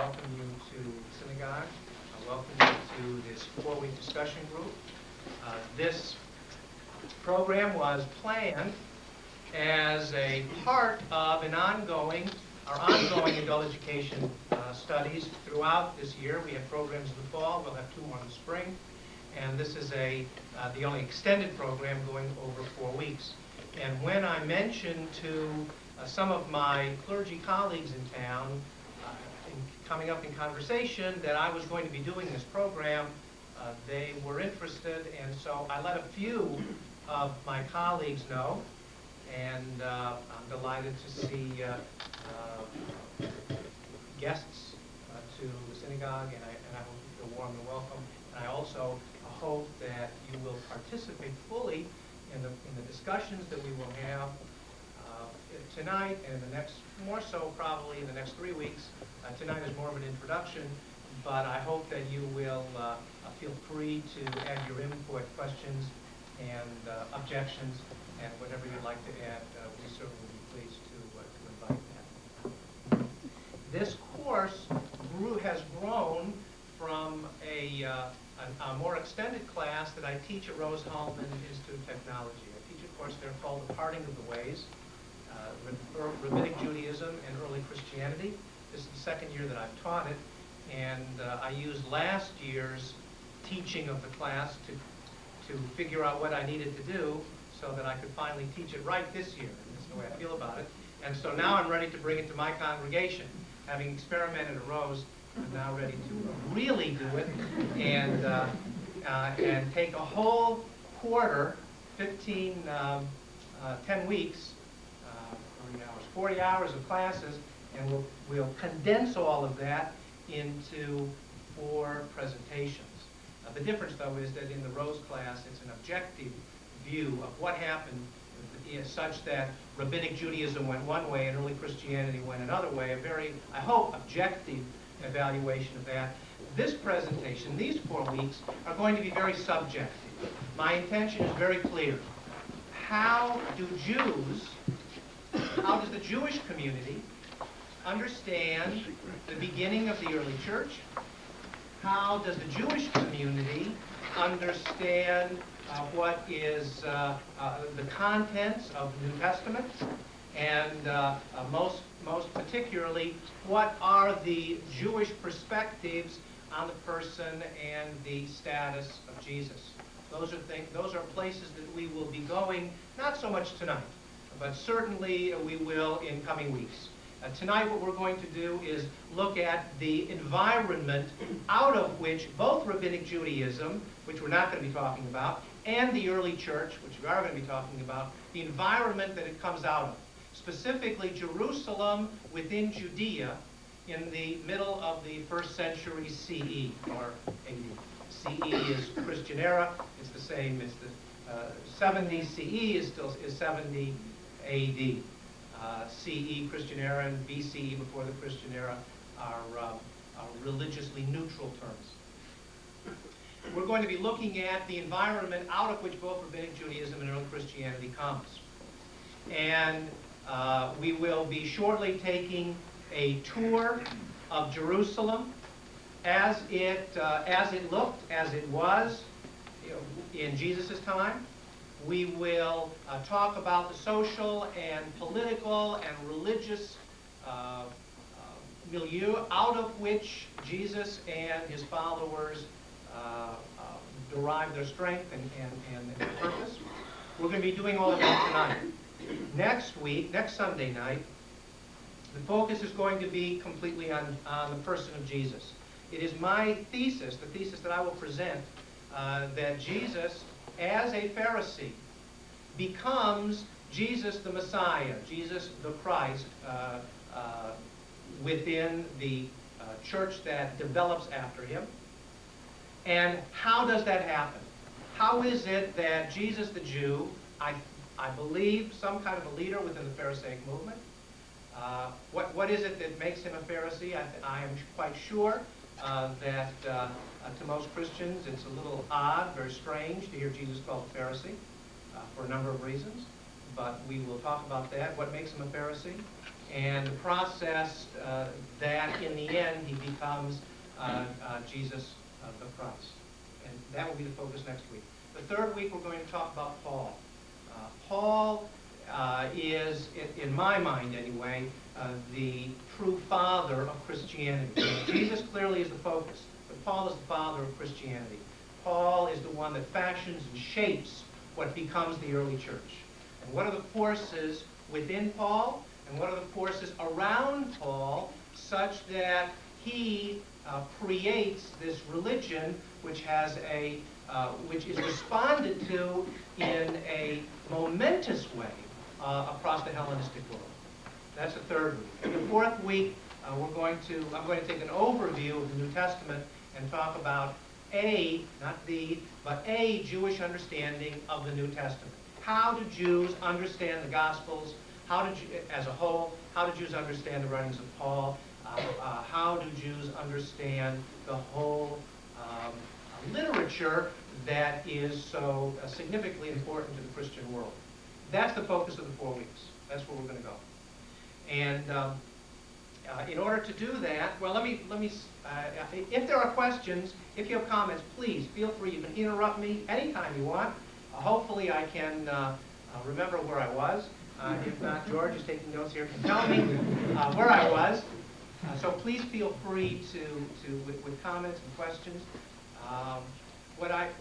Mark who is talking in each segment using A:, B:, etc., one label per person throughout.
A: welcome you to synagogue. I welcome you to this 4-week discussion group. This program was planned as a part of our ongoing adult education studies throughout this year. We have programs in the fall. We'll have 2 more in the spring. And this is the only extended program going over 4 weeks. And when I mentioned to some of my clergy colleagues in town, coming up in conversation, that I was going to be doing this program, they were interested, and so I let a few of my colleagues know, and I'm delighted to see guests to the synagogue, and I hope you feel warmly welcome. And I also hope that you will participate fully in the discussions that we will have tonight and in the next, more so probably in the next 3 weeks. Tonight is more of an introduction, but I hope that you will feel free to add your input, questions, and objections, and whatever you'd like to add. We certainly would be pleased to invite that. This course has grown from a more extended class that I teach at Rose-Hulman Institute of Technology. I teach a course there called The Parting of the Ways, Rabbinic Judaism and Early Christianity. This is the 2nd year that I've taught it, and I used last year's teaching of the class to figure out what I needed to do so that I could finally teach it right this year. And that's the way I feel about it. And so now I'm ready to bring it to my congregation. Having experimented at Rose, I'm now ready to really do it and take a whole quarter, 10 weeks, 40 hours of classes, and we'll condense all of that into 4 presentations. The difference, though, is that in the Rose class, it's an objective view of what happened, such that Rabbinic Judaism went one way and early Christianity went another way, a very, I hope, objective evaluation of that. This presentation, these 4 weeks, are going to be very subjective. My intention is very clear. How does the Jewish community understand the beginning of the early church? How does the Jewish community understand what is the contents of the New Testament? And most particularly, what are the Jewish perspectives on the person and the status of Jesus? Those are places that we will be going, not so much tonight, but certainly we will in coming weeks. Tonight what we're going to do is look at the environment out of which both Rabbinic Judaism, which we're not going to be talking about, and the early church, which we are going to be talking about, the environment that it comes out of. Specifically Jerusalem within Judea in the middle of the 1st century CE, or AD. CE is Christian era. It's the same. It's the 70 CE is 70 AD. CE, Christian era, and BCE, before the Christian era, are religiously neutral terms. We're going to be looking at the environment out of which both Rabbinic Judaism and early Christianity comes. And we will be shortly taking a tour of Jerusalem as it looked, as it was in Jesus' time. We will talk about the social and political and religious milieu out of which Jesus and his followers derive their strength and purpose. We're going to be doing all of that tonight. Next Sunday night, the focus is going to be completely on the person of Jesus. It is my thesis, the thesis that I will present, that Jesus, as a Pharisee, becomes Jesus the Messiah, Jesus the Christ, within the church that develops after him. And how does that happen? How is it that Jesus the Jew, I believe, some kind of a leader within the Pharisaic movement? What is it that makes him a Pharisee? I am quite sure that to most Christians it's a little odd, very strange to hear Jesus called a Pharisee for a number of reasons, but we will talk about that. What makes him a Pharisee? and the process that in the end he becomes Jesus the Christ. And that will be the focus next week. The third week we're going to talk about Paul. Paul is, in my mind anyway, the true father of Christianity. Jesus clearly is the focus, but Paul is the father of Christianity. Paul is the one that fashions and shapes what becomes the early church. And what are the forces within Paul, and what are the forces around Paul, such that he creates this religion which has which is responded to in a momentous way across the Hellenistic world. That's the third week. And the fourth week, I'm going to take an overview of the New Testament and talk about not the, but a Jewish understanding of the New Testament. How do Jews understand the Gospels? As a whole, how do Jews understand the writings of Paul? How do Jews understand the whole literature that is so significantly important to the Christian world? That's the focus of the 4 weeks. That's where we're going to go. And in order to do that, well, let me. If there are questions, if you have comments, please feel free. You can interrupt me anytime you want. Hopefully, I can remember where I was. If not, George is taking notes here, can tell me where I was. So please feel free with comments and questions.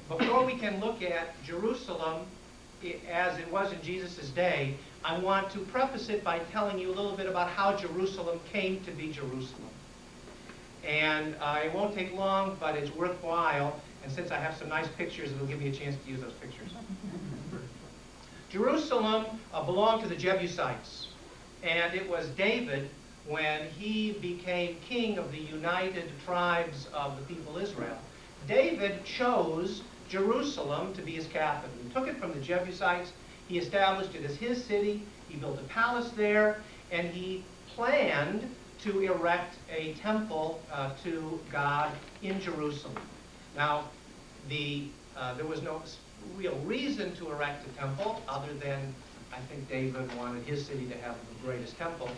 A: Before we can look at Jerusalem as it was in Jesus' day, I want to preface it by telling you a little bit about how Jerusalem came to be Jerusalem. And it won't take long, but it's worthwhile. And since I have some nice pictures, it'll give me a chance to use those pictures. Jerusalem belonged to the Jebusites. And it was David, when he became king of the united tribes of the people Israel, David chose Jerusalem to be his capital. He took it from the Jebusites. He established it as his city. He built a palace there, and he planned to erect a temple to God in Jerusalem. Now, there was no real reason to erect a temple other than I think David wanted his city to have the greatest temple.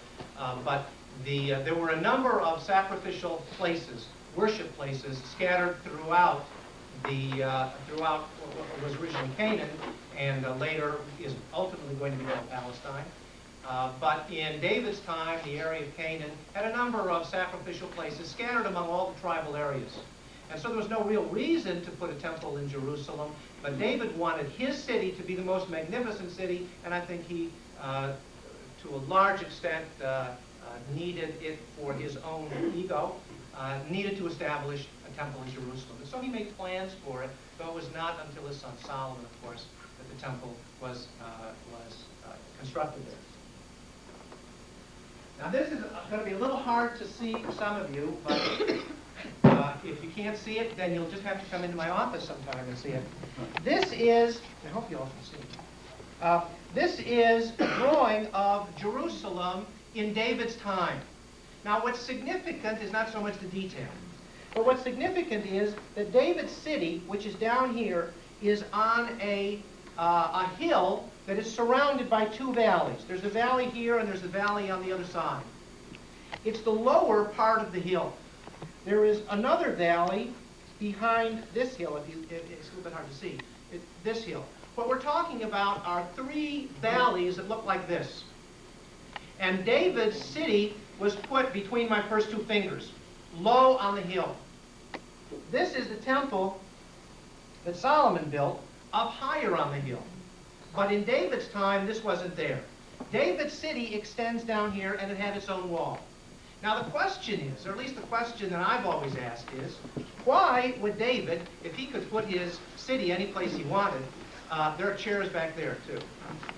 A: But there were a number of sacrificial places, worship places, scattered throughout what was originally Canaan, and later is ultimately going to be called Palestine. But in David's time, the area of Canaan had a number of sacrificial places scattered among all the tribal areas. And so there was no real reason to put a temple in Jerusalem, but David wanted his city to be the most magnificent city, and I think he, to a large extent, needed it for his own ego, needed to establish a temple in Jerusalem. And so he made plans for it, though it was not until his son Solomon, of course, that the temple was constructed there. Now this is going to be a little hard to see for some of you, but if you can't see it, then you'll just have to come into my office sometime and see it. This is, I hope you all can see it. This is a drawing of Jerusalem in David's time. Now what's significant is not so much the detail, but what's significant is that David's city, which is down here, is on a hill that is surrounded by two valleys. There's a valley here and there's a valley on the other side. It's the lower part of the hill. There is another valley behind this hill. It's a little bit hard to see. This hill. What we're talking about are three valleys that look like this. And David's city was put between my first two fingers, low on the hill. This is the temple that Solomon built up higher on the hill. But in David's time, this wasn't there. David's city extends down here, and it had its own wall. Now the question is, or at least the question that I've always asked is, why would David, if he could put his city any place he wanted, there are chairs back there too,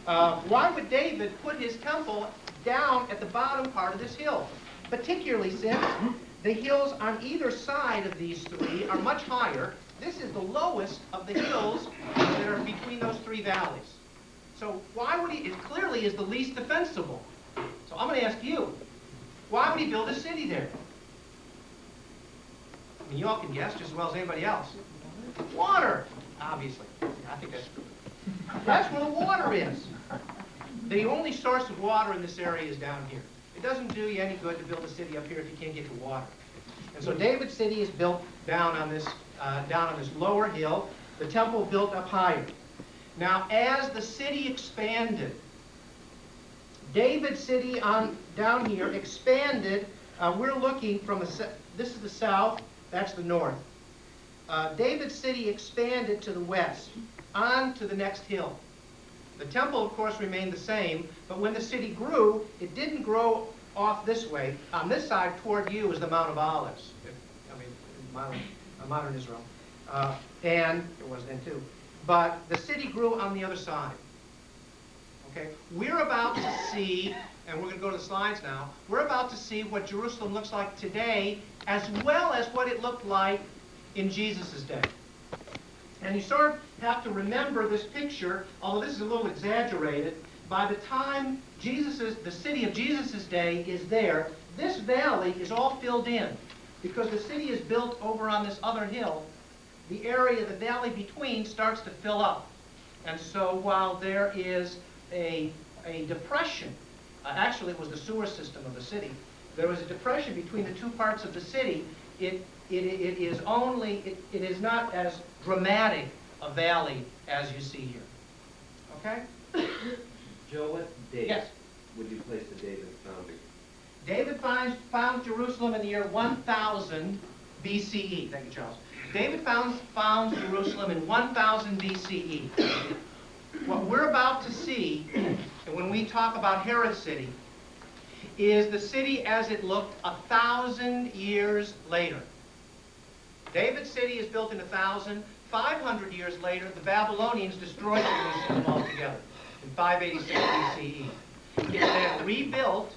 A: why would David put his temple down at the bottom part of this hill? Particularly since the hills on either side of these three are much higher. This is the lowest of the hills that are between those three valleys. So why would he, it clearly is the least defensible. So I'm going to ask you, why would he build a city there? I mean, you all can guess just as well as anybody else. Water, obviously. I think that's true. That's where the water is. The only source of water in this area is down here. it doesn't do you any good to build a city up here if you can't get to water. And so David's city is built down on this lower hill. The temple built up higher. Now, as the city expanded, David's city down here expanded. We're looking from this is the south, that's the north. David's city expanded to the west, on to the next hill. The temple, of course, remained the same, but when the city grew, it didn't grow off this way. On this side, toward you, is the Mount of Olives. Modern Israel. And it was then too. But the city grew on the other side. Okay? We're about to see, and we're going to go to the slides now, we're about to see what Jerusalem looks like today, as well as what it looked like in Jesus' day. And you sort of have to remember this picture, although this is a little exaggerated. By the time the city of Jesus' day is there, this valley is all filled in. Because the city is built over on this other hill, the area, the valley between, starts to fill up. And so while there is a depression, actually it was the sewer system of the city, there was a depression between the two parts of the city. It is not as dramatic a valley as you see here. Okay?
B: Joe, what date would you place the David founding?
A: David found Jerusalem in the year 1000 BCE. Thank you, Charles. David found Jerusalem in 1000 BCE. What we're about to see, and when we talk about Herod's city, is the city as it looked 1,000 years later. David's city is built in 1,000. 500 years later, the Babylonians destroyed Jerusalem altogether in 586 BCE. It's then rebuilt,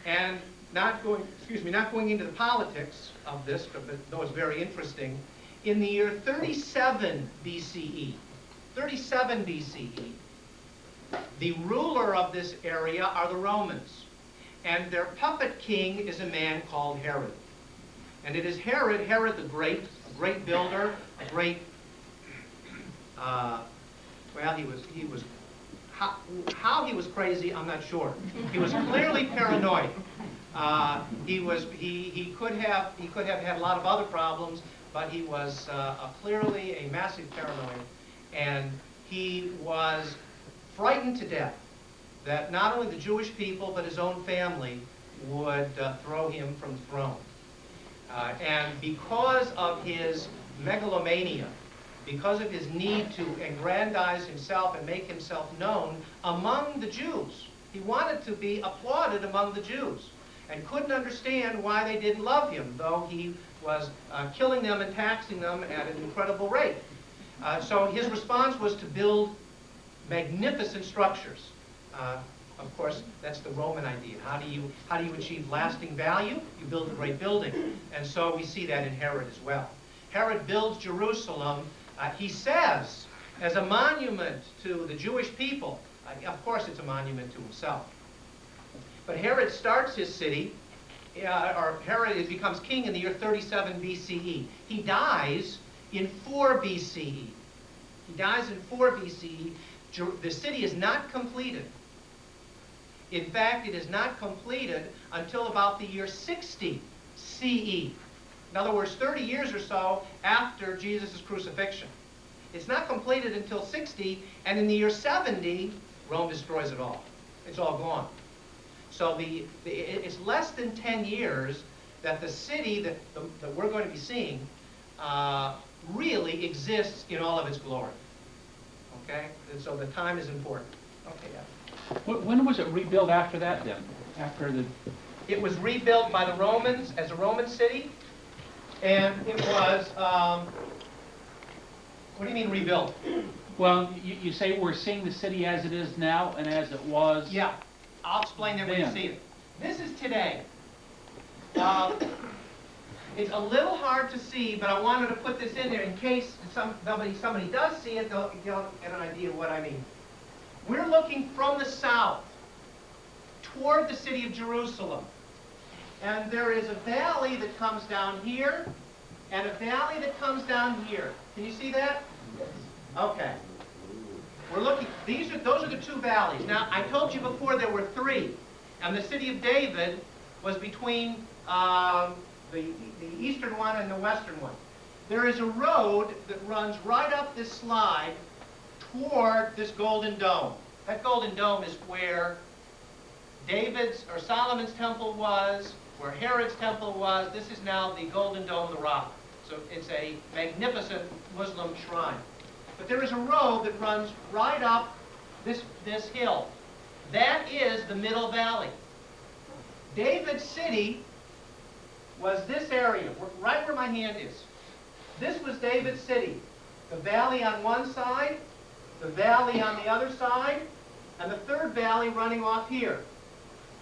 A: and not going into the politics of this, but though it's very interesting, in the year 37 BCE, the ruler of this area are the Romans, and their puppet king is a man called Herod. And it is Herod the Great, a great builder, a great, well, how he was crazy, I'm not sure. He was clearly paranoid. He could have had a lot of other problems, but he was clearly a massive paranoid, and he was frightened to death that not only the Jewish people but his own family would throw him from the throne. And because of his megalomania, because of his need to aggrandize himself and make himself known among the Jews, he wanted to be applauded among the Jews and couldn't understand why they didn't love him, though he was killing them and taxing them at an incredible rate. So his response was to build magnificent structures. Of course, that's the Roman idea. How do you achieve lasting value? You build a great building. And so we see that in Herod as well. Herod builds Jerusalem, he says, as a monument to the Jewish people. Of course, it's a monument to himself. But Herod starts his city, or Herod becomes king in the year 37 BCE. He dies in 4 BCE. He dies in 4 BCE. The city is not completed. In fact, it is not completed until about the year 60 CE. In other words, 30 years or so after Jesus' crucifixion. It's not completed until 60, and in the year 70, Rome destroys it all. It's all gone. So it's less than 10 years that the city that we're going to be seeing really exists in all of its glory. Okay? And so the time is important. Okay, yeah.
C: When was it rebuilt after that then?
A: It was rebuilt by the Romans as a Roman city, and it was, what do you mean rebuilt?
C: Well, you say we're seeing the city as it is now and as it was.
A: Yeah, I'll explain that when you see it. This is today. It's a little hard to see, but I wanted to put this in there in case somebody does see it, they'll get an idea of what I mean. We're looking from the south toward the city of Jerusalem. And there is a valley that comes down here and a valley that comes down here. Can you see that? Yes. Okay. We're looking, those are the 2 valleys. Now, I told you before there were 3. And the city of David was between the eastern one and the western one. There is a road that runs right up this slide toward this golden dome. That golden dome is where David's or Solomon's temple was, where Herod's temple was. This is now the Golden Dome of the Rock. So it's a magnificent Muslim shrine. But there is a road that runs right up this hill. That is the Middle Valley. David's city was this area, right where my hand is. This was David's city. The valley on one side, the valley on the other side, and the third valley running off here.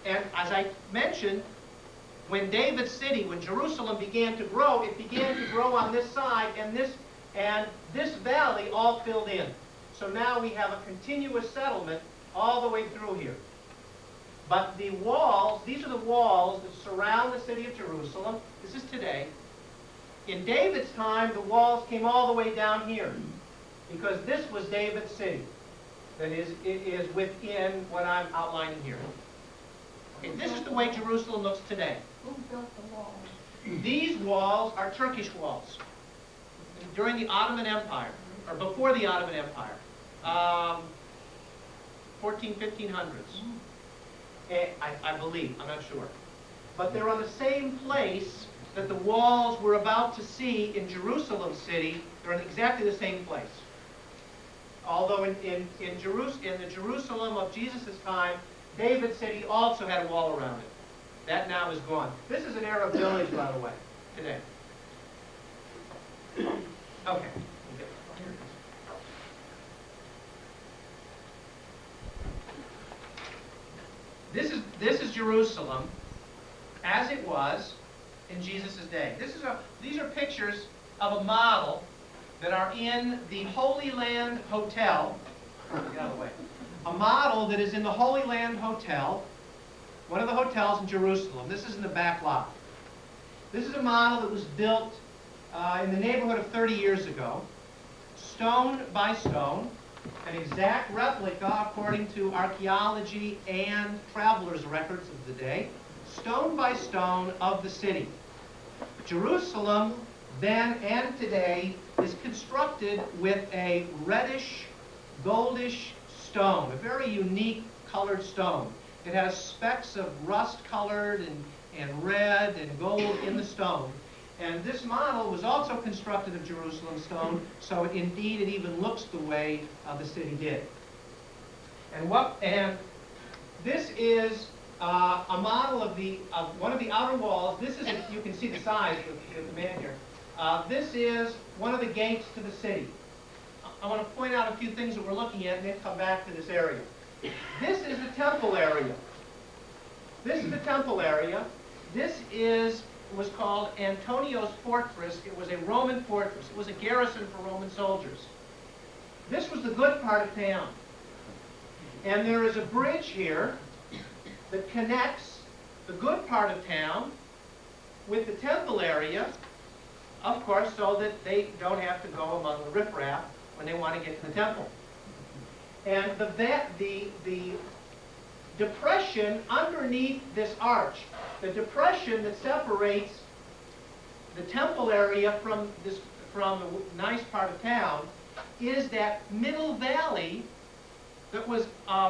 A: And as I mentioned, when David's city, when Jerusalem began to grow, it began to grow on this side, and this valley all filled in. So now we have a continuous settlement all the way through here. But the walls, these are the walls that surround the city of Jerusalem. This is today. In David's time, the walls came all the way down here, because this was David's city. That is, it is within what I'm outlining here. Okay, this is the way Jerusalem looks today.
D: Who built the walls?
A: These walls are Turkish walls. During the Ottoman Empire, or before the Ottoman Empire, 1500s. I believe, I'm not sure. But they're on the same place that the walls we're about to see in Jerusalem city. They're in exactly the same place. Although in the Jerusalem of Jesus' time, David's city also had a wall around it. That now is gone. This is an Arab village, by the way, today. Okay. This is Jerusalem as it was in Jesus' day. These are pictures of a model that are in the Holy Land Hotel. Get out of the way. A model that is in the Holy Land Hotel, one of the hotels in Jerusalem. This is in the back lot. This is a model that was built in the neighborhood of 30 years ago, stone by stone, an exact replica according to archaeology and travelers' records of the day, stone by stone of the city. Jerusalem then and today is constructed with a reddish, goldish stone, a very unique colored stone. It has specks of rust-colored and red and gold in the stone. And this model was also constructed of Jerusalem stone, so indeed it even looks the way the city did. And this is a model of one of the outer walls. This is, you can see the size with the man here. This is one of the gates to the city. I want to point out a few things that we're looking at and then come back to this area. This is the temple area. This is the temple area. This was called Antonio's Fortress. It was a Roman fortress. It was a garrison for Roman soldiers. This was the good part of town. And there is a bridge here that connects the good part of town with the temple area, of course, so that they don't have to go among the riffraff when they want to get to the temple. And the depression underneath this arch, the depression that separates the temple area from the nice part of town, is that middle valley that was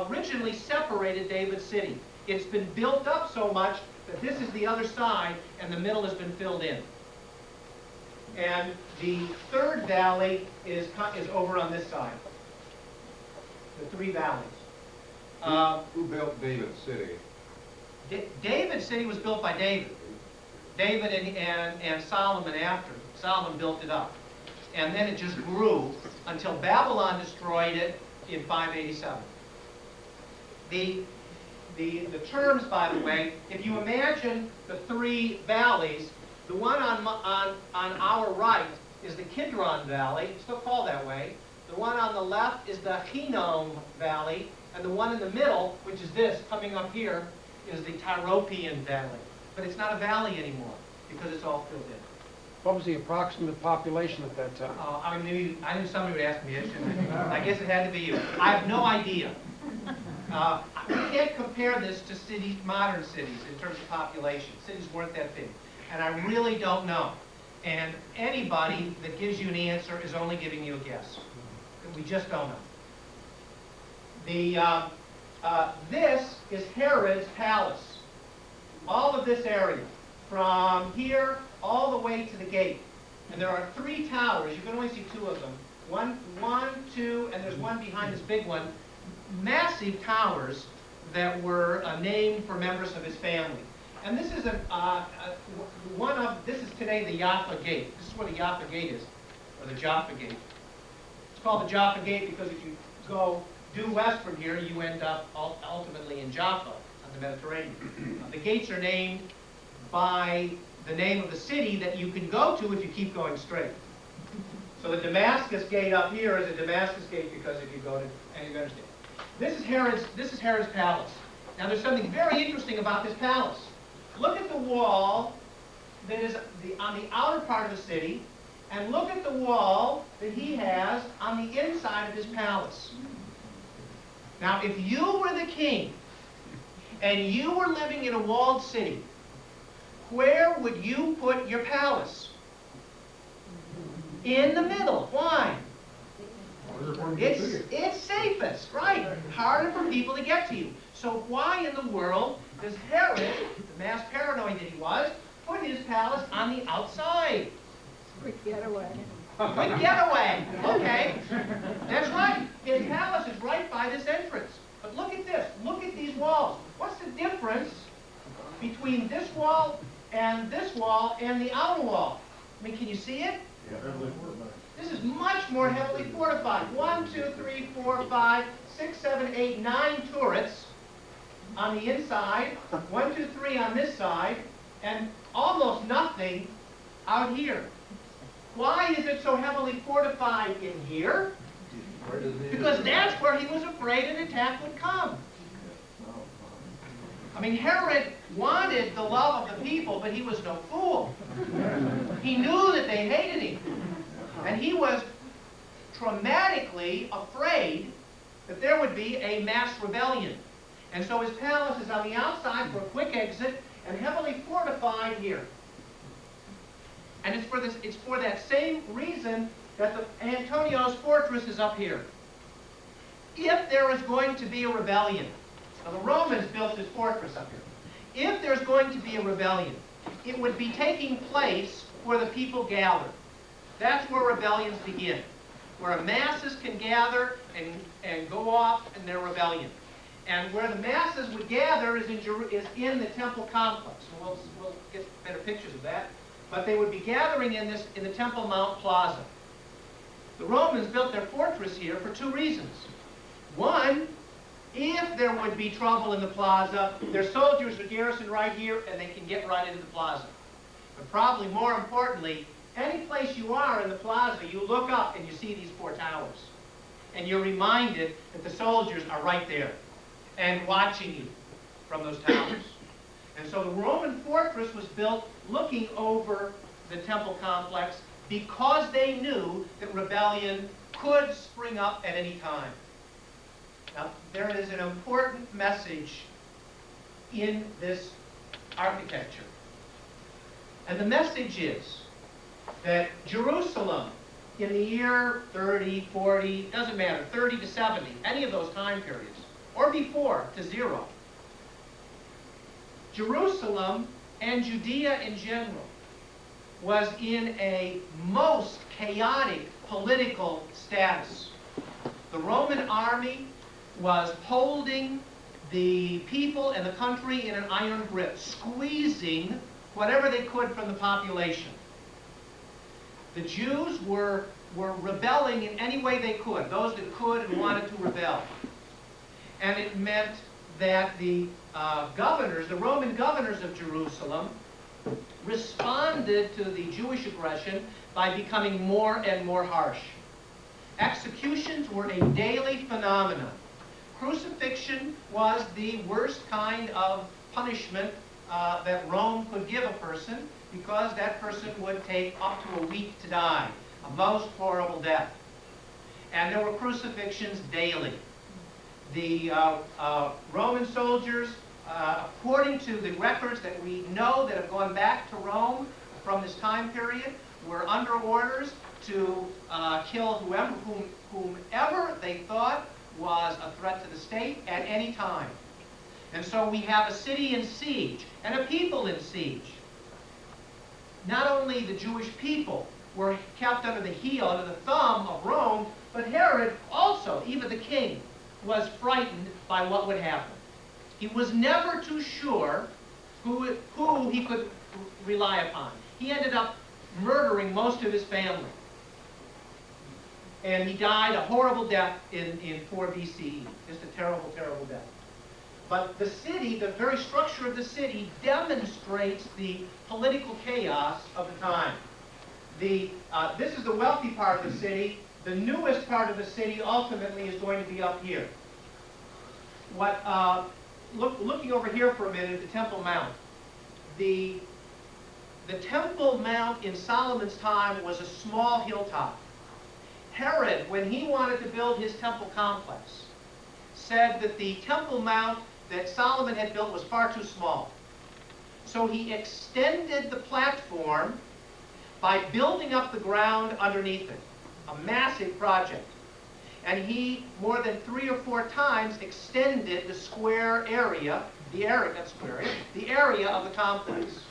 A: originally separated David's city. It's been built up so much that this is the other side and the middle has been filled in. And the third valley is over on this side. The three valleys.
E: Who built David's city?
A: David's city was built by David. David and Solomon after. Solomon built it up. And then it just grew until Babylon destroyed it in 587. The terms, by the way, if you imagine the three valleys, the one on our right is the Kidron Valley, it's still called that way. The one on the left is the Hinnom Valley, and the one in the middle, which is this, coming up here, is the Tyropian Valley. But it's not a valley anymore, because it's all filled in.
F: What was the approximate population at that time?
A: I knew somebody would ask me, shouldn't I? I guess it had to be you. I have no idea. You can't compare this to cities, modern cities, in terms of population. Cities weren't that big. And I really don't know. And anybody that gives you an answer is only giving you a guess. We just don't know. This is Herod's palace. All of this area, from here all the way to the gate. And there are 3 towers. You can only see 2 of them. One, 2, and there's one behind this big one. Massive towers that were named for members of his family. And this is this is today the Jaffa Gate. This is where the Jaffa Gate is, or the Jaffa Gate. It's called the Jaffa Gate because if you go due west from here, you end up ultimately in Jaffa on the Mediterranean. The gates are named by the name of the city that you can go to if you keep going straight. So the Damascus Gate up here is a Damascus Gate because if you go to, and you understand. This is Herod's palace. Now there's something very interesting about this palace. Look at the wall that is on the outer part of the city, and look at the wall that he has on the inside of his palace. Now, if you were the king, and you were living in a walled city, where would you put your palace? In the middle. Why? It's safest, right? Harder for people to get to you. So why in the world does Herod, the mass paranoid that he was, put his palace on the outside?
D: Quick getaway.
A: Quick getaway. Okay. That's right. His palace is right by this entrance. But look at this. Look at these walls. What's the difference between this wall and the outer wall? I mean, can you see it?
E: Yeah, heavily fortified.
A: This is much more heavily fortified. 1, 2, 3, 4, 5, 6, 7, 8, 9 turrets on the inside. 1, 2, 3 on this side, and almost nothing out here. Why is it so heavily fortified in here? Because that's where he was afraid an attack would come. I mean, Herod wanted the love of the people, but he was no fool. He knew that they hated him. And he was traumatically afraid that there would be a mass rebellion. And so his palace is on the outside for a quick exit and heavily fortified here. And it's for that same reason that the Antonio's fortress is up here. If there is going to be a rebellion, now the Romans built this fortress up here. If there's going to be a rebellion, it would be taking place where the people gather. That's where rebellions begin, where masses can gather and go off in their rebellion. And where the masses would gather is in the temple complex. And we'll get better pictures of that. But they would be gathering in the Temple Mount Plaza. The Romans built their fortress here for 2 reasons. One, if there would be trouble in the plaza, their soldiers are garrisoned right here and they can get right into the plaza. But probably more importantly, any place you are in the plaza, you look up and you see these 4 towers. And you're reminded that the soldiers are right there and watching you from those towers. And so the Roman fortress was built looking over the temple complex because they knew that rebellion could spring up at any time. Now, there is an important message in this architecture. And the message is that Jerusalem, in the year 30, 40, doesn't matter, 30 to 70, any of those time periods, or before to 0, Jerusalem and Judea in general was in a most chaotic political status. The Roman army was holding the people and the country in an iron grip, squeezing whatever they could from the population. The Jews were rebelling in any way they could, those that could and wanted to rebel. And it meant that the governors, the Roman governors of Jerusalem, responded to the Jewish aggression by becoming more and more harsh. Executions were a daily phenomenon. Crucifixion was the worst kind of punishment that Rome could give a person, because that person would take up to a week to die, a most horrible death. And there were crucifixions daily. The Roman soldiers, according to the records that we know that have gone back to Rome from this time period, were under orders to kill whomever they thought was a threat to the state at any time. And so we have a city in siege and a people in siege. Not only the Jewish people were kept under the heel, under the thumb of Rome, but Herod also, even the king, was frightened by what would happen. He was never too sure who he could rely upon. He ended up murdering most of his family. And he died a horrible death in 4 BCE. Just a terrible, terrible death. But the city, the very structure of the city, demonstrates the political chaos of the time. This is the wealthy part of the city. The newest part of the city ultimately is going to be up here. Looking over here for a minute at the Temple Mount. The Temple Mount in Solomon's time was a small hilltop. Herod, when he wanted to build his temple complex, said that the Temple Mount that Solomon had built was far too small. So he extended the platform by building up the ground underneath it. A massive project. And he, more than 3 or 4 times, extended the square area, the area of the complex.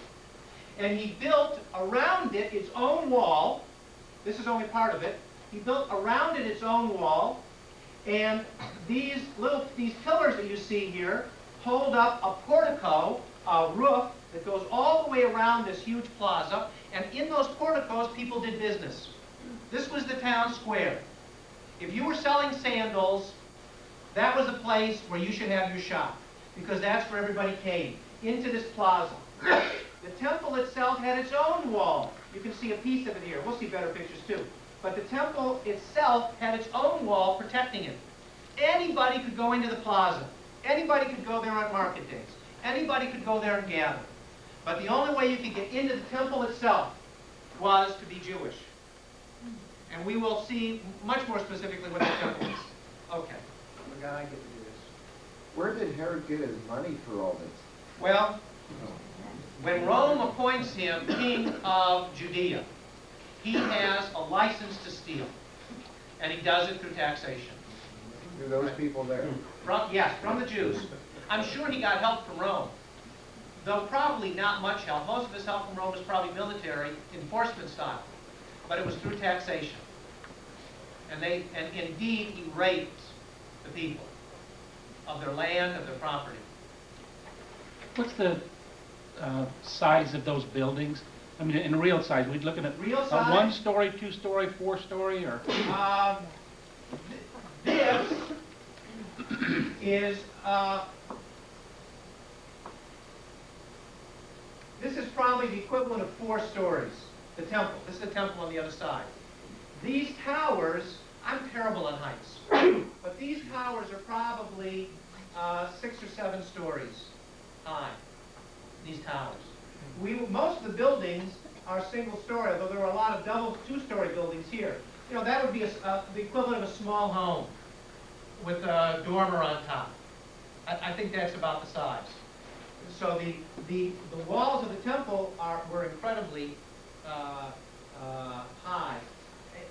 A: And he built around it its own wall. This is only part of it. He built around it its own wall. And these pillars that you see here hold up a portico, a roof that goes all the way around this huge plaza. And in those porticos, people did business. This was the town square. If you were selling sandals, that was the place where you should have your shop, because that's where everybody came, into this plaza. The temple itself had its own wall. You can see a piece of it here. We'll see better pictures too. But the temple itself had its own wall protecting it. Anybody could go into the plaza. Anybody could go there on market days. Anybody could go there and gather. But the only way you could get into the temple itself was to be Jewish. And we will see much more specifically what the temple is. Okay. Oh my God, I get to do this.
D: Where did Herod get his money for all this?
A: Well, when Rome appoints him king of Judea, he has a license to steal. And he does it through taxation.
D: Do those people there?
A: Yes, from the Jews. I'm sure he got help from Rome. Though probably not much help. Most of his help from Rome was probably military, enforcement style. But it was through taxation. And indeed, he raped the people of their land, of their property.
C: What's the size of those buildings? I mean, in real size, we're looking at
A: real size?
C: 1-story, 2-story, 4-story, or?
A: This is this is probably the equivalent of 4 stories. The temple. This is the temple on the other side. These towers, I'm terrible on heights, but these towers are probably 6 or 7 stories high. These towers. Most of the buildings are single-story, although there are a lot of double 2-story buildings here. You know, that would be the equivalent of a small home with a dormer on top. I think that's about the size. So the walls of the temple were incredibly high,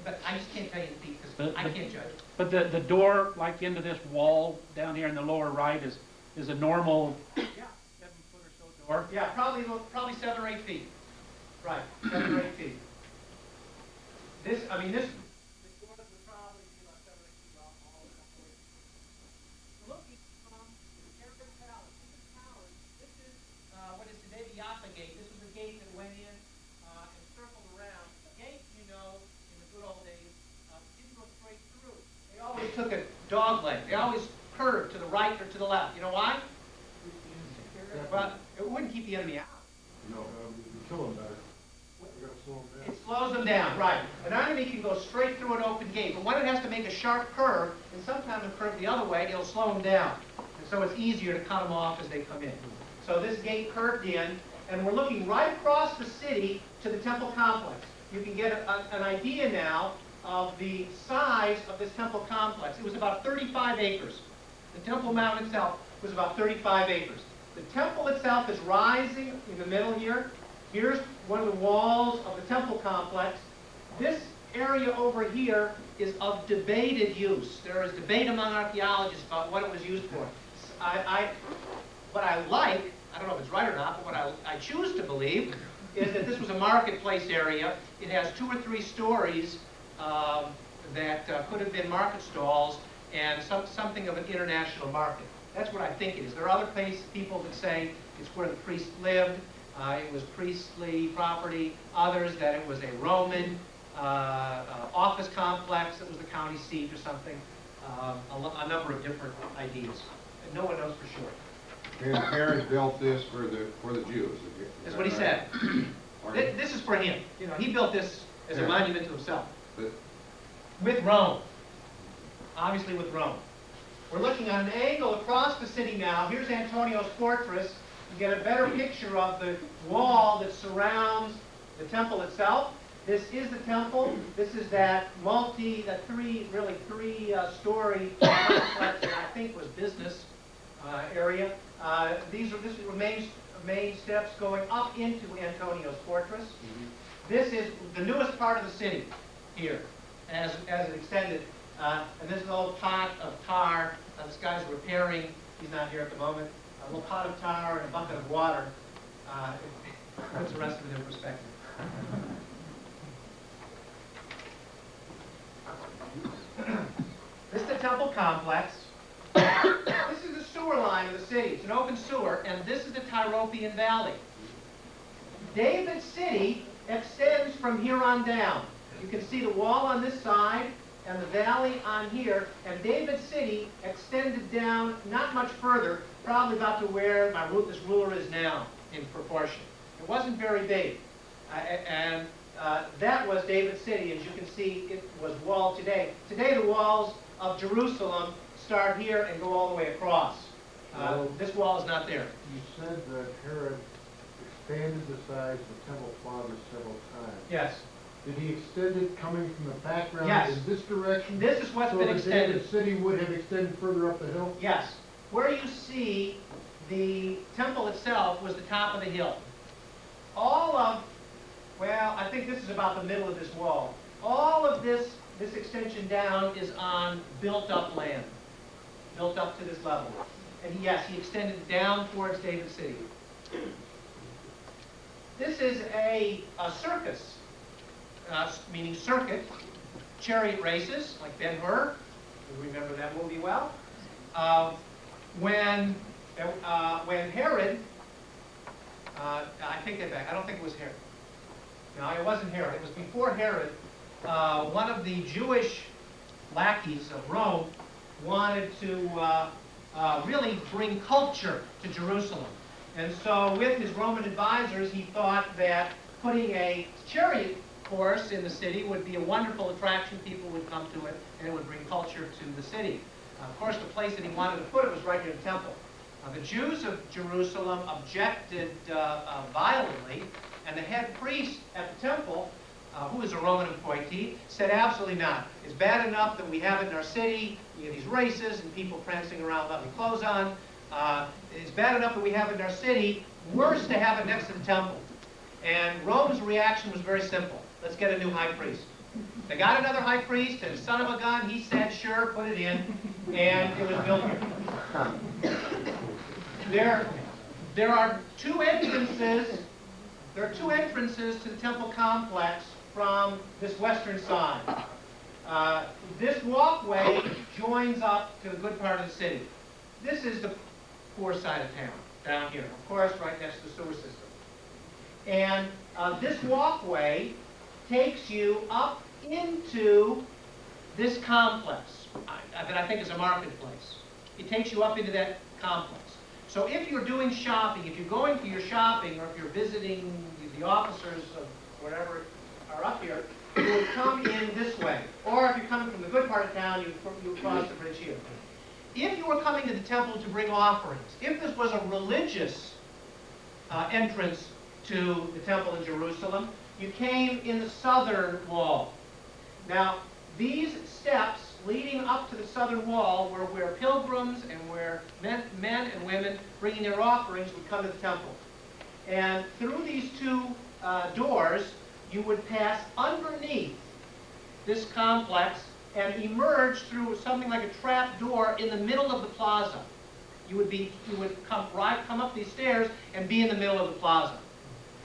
A: but I just can't tell you the feet because I can't judge.
C: But the door, like into this wall down here in the lower right, is a normal 7-foot or so door.
A: Yeah, probably 7 or 8 feet. Right, 7 or 8 feet. This door would probably be about 7 or 8 feet off all the way. Looking from the Terre Palace, this is what is today the Yatta Gate. This was the gate that went in and circled around. The gate, you know, in the good old days, didn't go straight through. They always took a dog leg. They always curved to the right or to the left. You know why? Well, it wouldn't keep the enemy out.
E: No, you kill them better. You gotta slow them down.
A: It slows them down, right. An enemy can go straight through an open gate, but when it has to make a sharp curve, and sometimes a curve the other way, it'll slow them down. And so it's easier to cut them off as they come in. So this gate curved in, and we're looking right across the city to the temple complex. You can get an idea now of the size of this temple complex. It was about 35 acres. The Temple Mount itself was about 35 acres. The temple itself is rising in the middle here. Here's one of the walls of the temple complex. This area over here is of debated use. There is debate among archaeologists about what it was used for. What I like, I don't know if it's right or not, but what I choose to believe is that this was a marketplace area. It has 2 or 3 stories that could have been market stalls and something of an international market. That's what I think it is. There are other people that say it's where the priests lived. It was priestly property. Others that it was a Roman office complex that was the county seat or something. A number of different ideas. And no one knows for sure.
G: And Herod built this for the Jews.
A: That's what he said. This is for him. You know, he built this as a monument to himself. With Rome. Obviously with Rome. We're looking at an angle across the city now. Here's Antonio's fortress. You get a better picture of the wall that surrounds the temple itself. This is the temple. This is that three-story complex that I think was business area. This are main steps going up into Antonio's fortress. This is the newest part of the city here, as it extended. And this is a little pot of tar. This guy's repairing. He's not here at the moment. A little pot of tar and a bucket of water. It puts the rest of it in perspective. This is the temple complex. This is the sewer line of the city. It's an open sewer, and this is the Tyropian Valley. David's city extends from here on down. You can see the wall on this side and the valley on here, and David's city extended down not much further, probably about to where this ruler is now in proportion. It wasn't very big. That was David's city. As you can see, it was walled today. Today, the walls of Jerusalem start here and go all the way across. This wall is not there.
E: You said that Herod expanded the size of the temple plaza several times.
A: Yes.
E: Did he extend it coming from the background
A: Yes.
E: in this direction?
A: This is what's been extended.
E: So the city would have extended further up the hill?
A: Yes. Where you see the temple itself was the top of the hill. I think this is about the middle of this wall. All of this extension down is on built-up land, built up to this level. And yes, he extended down towards David's city. This is a circus, meaning circuit, chariot races, like Ben-Hur. You remember that movie well. When Herod, I take that back. I don't think it was Herod. No, it wasn't Herod. It was before Herod. One of the Jewish lackeys of Rome wanted to really bring culture to Jerusalem. And so with his Roman advisors, he thought that putting a chariot course in the city would be a wonderful attraction. People would come to it, and it would bring culture to the city. Of course, the place that he wanted to put it was right near the temple. The Jews of Jerusalem objected violently, and the head priest at the temple, who is a Roman appointee, said absolutely not. It's bad enough that we have it in our city. We have these races and people prancing around without any clothes on. It's bad enough that we have it in our city. Worse to have it next to the temple. And Rome's reaction was very simple. Let's get a new high priest. They got another high priest, and son of a gun, he said, sure, put it in, and it was built here. There are two entrances. There are two entrances to the temple complex from this western side. This walkway joins up to the good part of the city. This is the poor side of town, down here, of course, right next to the sewer system. And this walkway takes you up into this complex that I think is a marketplace. It takes you up into that complex. So if you're doing shopping, if you're going for your shopping, or if you're visiting the officers of whatever are up here, you would come in this way. Or if you're coming from the good part of town, you would cross the bridge here. If you were coming to the temple to bring offerings, if this was a religious entrance to the temple in Jerusalem, you came in the southern wall. Now, these steps leading up to the southern wall were where pilgrims and where men and women bringing their offerings would come to the temple. And through these two doors, you would pass underneath this complex and emerge through something like a trap door in the middle of the plaza. You would come up these stairs and be in the middle of the plaza.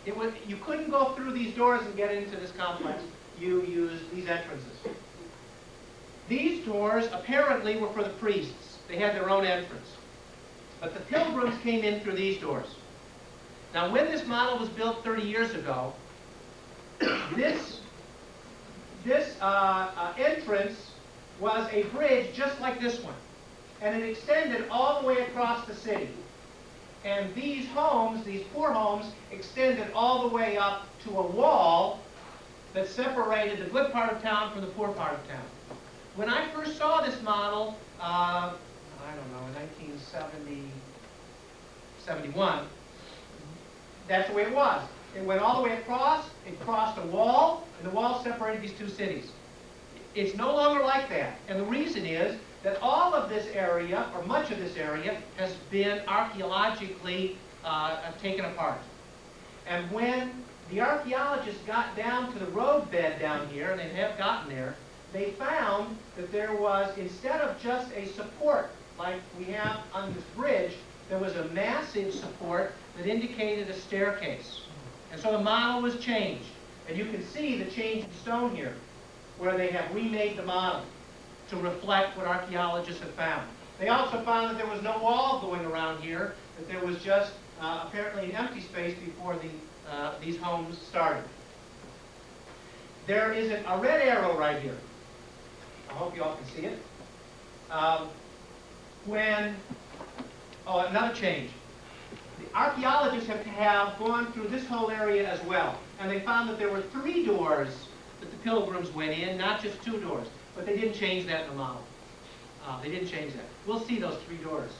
A: You couldn't go through these doors and get into this complex. You used these entrances. These doors apparently were for the priests. They had their own entrance. But the pilgrims came in through these doors. Now, when this model was built 30 years ago, this entrance was a bridge just like this one. And it extended all the way across the city. And these homes, these poor homes, extended all the way up to a wall that separated the good part of town from the poor part of town. When I first saw this model, I don't know, in 1970, 71, that's the way it was. It went all the way across, it crossed a wall, and the wall separated these two cities. It's no longer like that. And the reason is that all of this area, or much of this area, has been archaeologically taken apart. And when the archaeologists got down to the roadbed down here, and they have gotten there, they found that there was, instead of just a support like we have on this bridge, there was a massive support that indicated a staircase. And so the model was changed. And you can see the change in stone here, where they have remade the model to reflect what archaeologists have found. They also found that there was no wall going around here, that there was just apparently an empty space before these homes started. There is a red arrow right here. I hope you all can see it. Another change. The archaeologists have gone through this whole area as well, and they found that there were 3 doors that the pilgrims went in, not just 2 doors. But they didn't change that in the model. They didn't change that. We'll see those 3 doors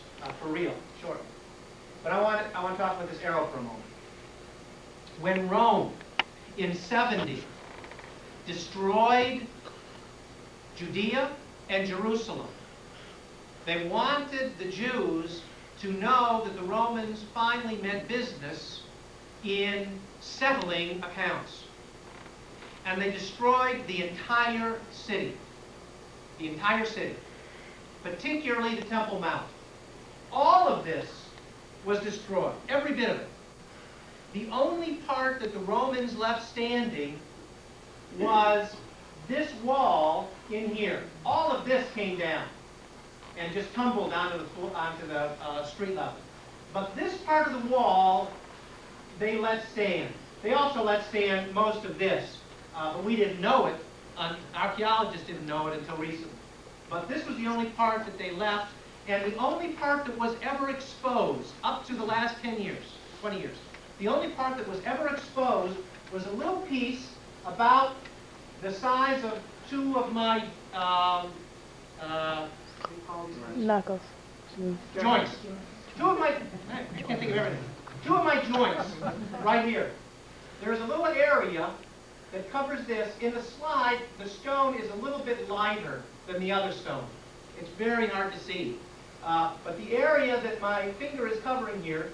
A: for real shortly. But I want to talk about this arrow for a moment. When Rome, in 70, destroyed Judea and Jerusalem, they wanted the Jews to know that the Romans finally meant business in settling accounts. And they destroyed the entire city. The entire city. Particularly the Temple Mount. All of this was destroyed. Every bit of it. The only part that the Romans left standing was this wall in here. All of this came down and just tumbled onto the street level. But this part of the wall, they let stand. They also let stand most of this. But we didn't know it. Archaeologists didn't know it until recently. But this was the only part that they left, and the only part that was ever exposed up to the last 10 years, 20 years. The only part that was ever exposed was a little piece about the size of 2 of my
H: knuckles.
A: joints. 2 of my, I can't think of everything. 2 of my joints right here. There's a little area that covers this. In the slide, the stone is a little bit lighter than the other stone. It's very hard to see. But the area that my finger is covering here,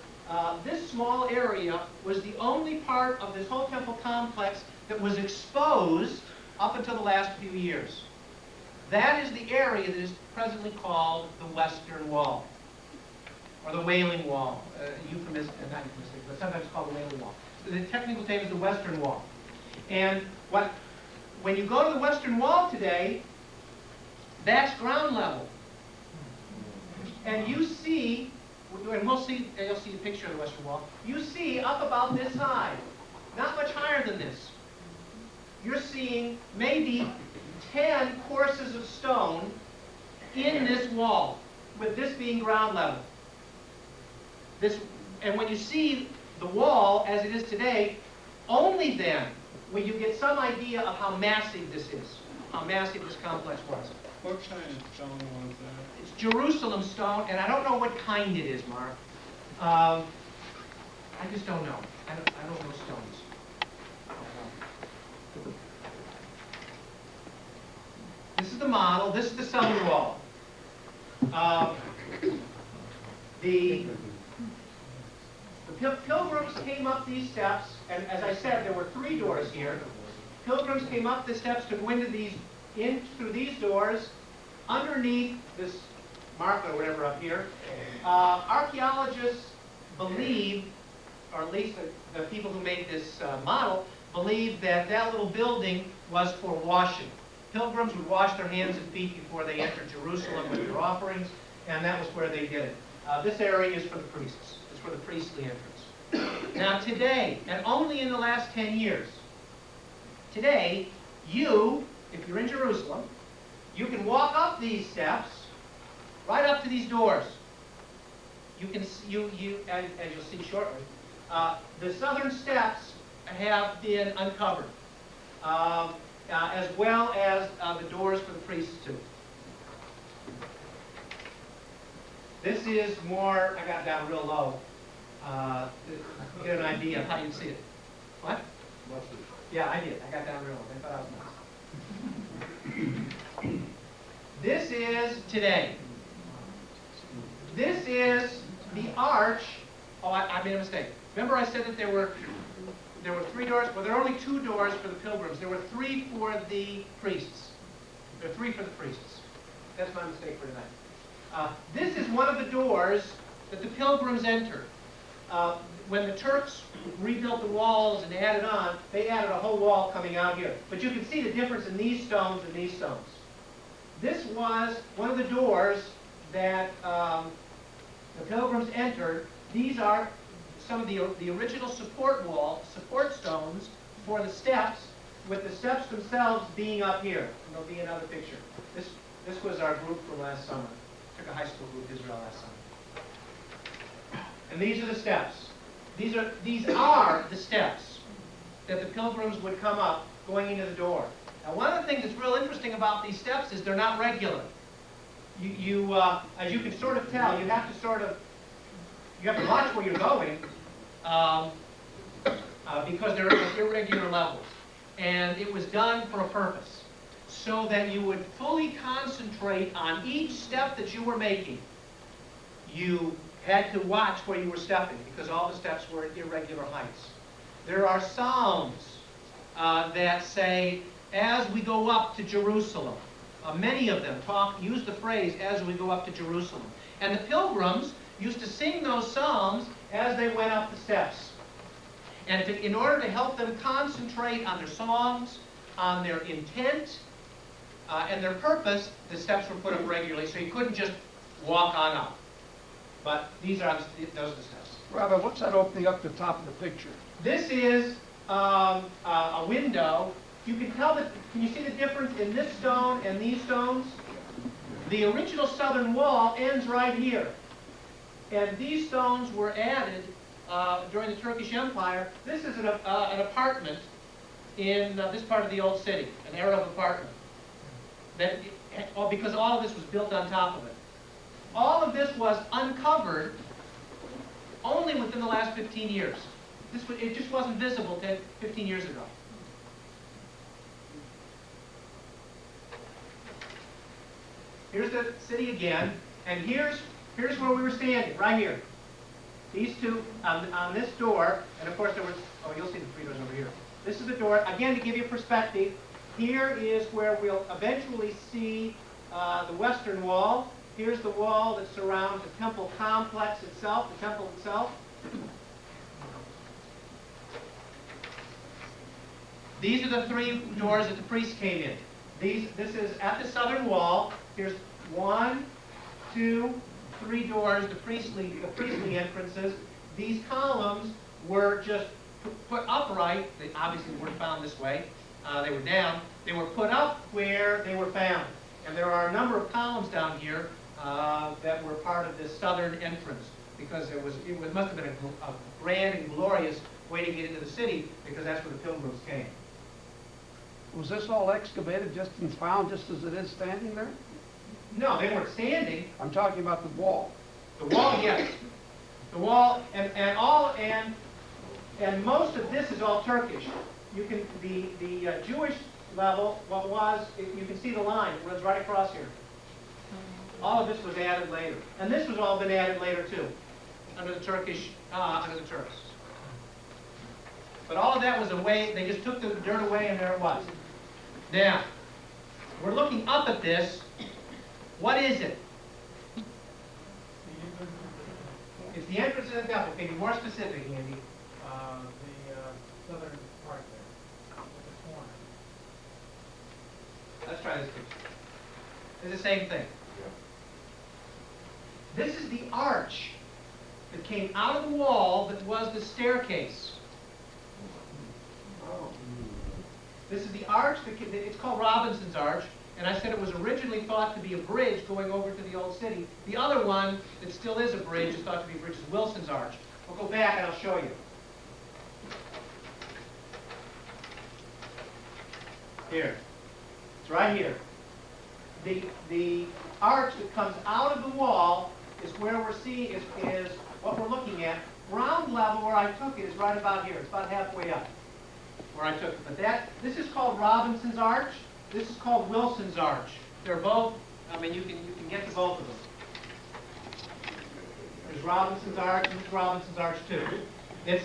A: this small area was the only part of this whole temple complex that was exposed up until the last few years. That is the area that is presently called the Western Wall, or the Wailing Wall. Euphemistic, not euphemistic, but sometimes called the Wailing Wall. The technical name is the Western Wall. And when you go to the Western Wall today, that's ground level. And you see, and you'll see a picture of the Western Wall, you see up about this high, not much higher than this. You're seeing maybe 10 courses of stone in this wall, with this being ground level. And when you see the wall as it is today, only then will you get some idea of how massive this is, how massive this complex was.
I: What kind of stone was that?
A: It's Jerusalem stone, and I don't know what kind it is, Mark. I just don't know. I don't know stones. This is the model. This is the southern wall. The pilgrims came up these steps, and as I said, there were 3 doors here. Pilgrims came up the steps to go in through these doors, underneath this marker or whatever up here. Archaeologists believe, or at least the people who made this model, believe that that little building was for washing. Pilgrims would wash their hands and feet before they entered Jerusalem with their offerings, and that was where they did it. This area is for the priests. It's for the priestly entrance. Now today, and only in the last 10 years, today, if you're in Jerusalem, you can walk up these steps, right up to these doors. You can, as you'll see shortly, the southern steps have been uncovered, as well as the doors for the priests too. This is more, I got it down real low, to get an idea of how you see it. What? Yeah, I did. I got down real low. I thought I was nice. This is today. This is the arch. Oh, I made a mistake. Remember I said that there were 3 doors? Well, there are only 2 doors for the pilgrims. There were 3 for the priests. There are 3 for the priests. That's my mistake for tonight. This is one of the doors that the pilgrims entered. When the Turks rebuilt the walls and added on, they added a whole wall coming out here. But you can see the difference in these stones and these stones. This was one of the doors that the pilgrims entered. These are some of the original support stones for the steps, with the steps themselves being up here. And there'll be another picture. This was our group from last summer. Took a high school group to Israel last summer. And these are the steps. These are the steps that the pilgrims would come up going into the door. Now, one of the things that's real interesting about these steps is they're not regular. As you can sort of tell, you have to watch where you're going because they're at irregular levels. And it was done for a purpose, so that you would fully concentrate on each step that you were making. You had to watch where you were stepping because all the steps were at irregular heights. There are psalms that say, as we go up to Jerusalem. Many of them use the phrase, as we go up to Jerusalem. And the pilgrims used to sing those psalms as they went up the steps. And in order to help them concentrate on their songs, on their intent, and their purpose, the steps were put up regularly, so you couldn't just walk on up. But those are the steps.
F: Rabbi, what's that opening up the top of the picture?
A: This is a window. You can tell that. Can you see the difference in this stone and these stones? The original southern wall ends right here. And these stones were added during the Turkish Empire. This is an apartment in this part of the old city, an Arab apartment. Because all of this was built on top of it. All of this was uncovered only within the last 15 years. It just wasn't visible 15 years ago. Here's the city again, and here's where we were standing, right here. These two on this door, and of course there was, you'll see the 3 doors over here. This is the door, again to give you perspective. Here is where we'll eventually see the western wall. Here's the wall that surrounds the temple complex itself, the temple itself. These are the 3 doors that the priests came in. This is at the southern wall. Here's 1, 2, 3 doors, the priestly entrances. These columns were just put upright. They obviously weren't found this way. They were down. They were put up where they were found. And there are a number of columns down here that were part of this southern entrance, because it must have been a grand and glorious way to get into the city, because that's where the pilgrims came.
F: Was this all excavated and found just as it is standing there?
A: No, they weren't standing.
F: I'm talking about the wall.
A: The wall, yes. The wall, and most of this is all Turkish. The Jewish level, you can see the line, it runs right across here. All of this was added later. And this was all been added later too, under the Turks. But all of that was away, they just took the dirt away and there it was. Now, we're looking up at this. What is it? It's the entrance to the temple. Can you be more specific, Andy?
C: The southern part there, with the corner.
A: Let's try this picture. It's the same thing. This is the arch that came out of the wall that was the staircase. This is the arch, it's called Robinson's Arch, and I said it was originally thought to be a bridge going over to the old city. The other one that still is a bridge is thought to be a bridge is Wilson's Arch. We'll go back and I'll show you. Here. It's right here. The arch that comes out of the wall is where we're seeing, is what we're looking at. Ground level where I took it is right about here. It's about halfway up where I took it. But this is called Robinson's Arch. This is called Wilson's Arch. They're both, I mean, you can get to both of them. There's Robinson's Arch, and there's Robinson's Arch too. It's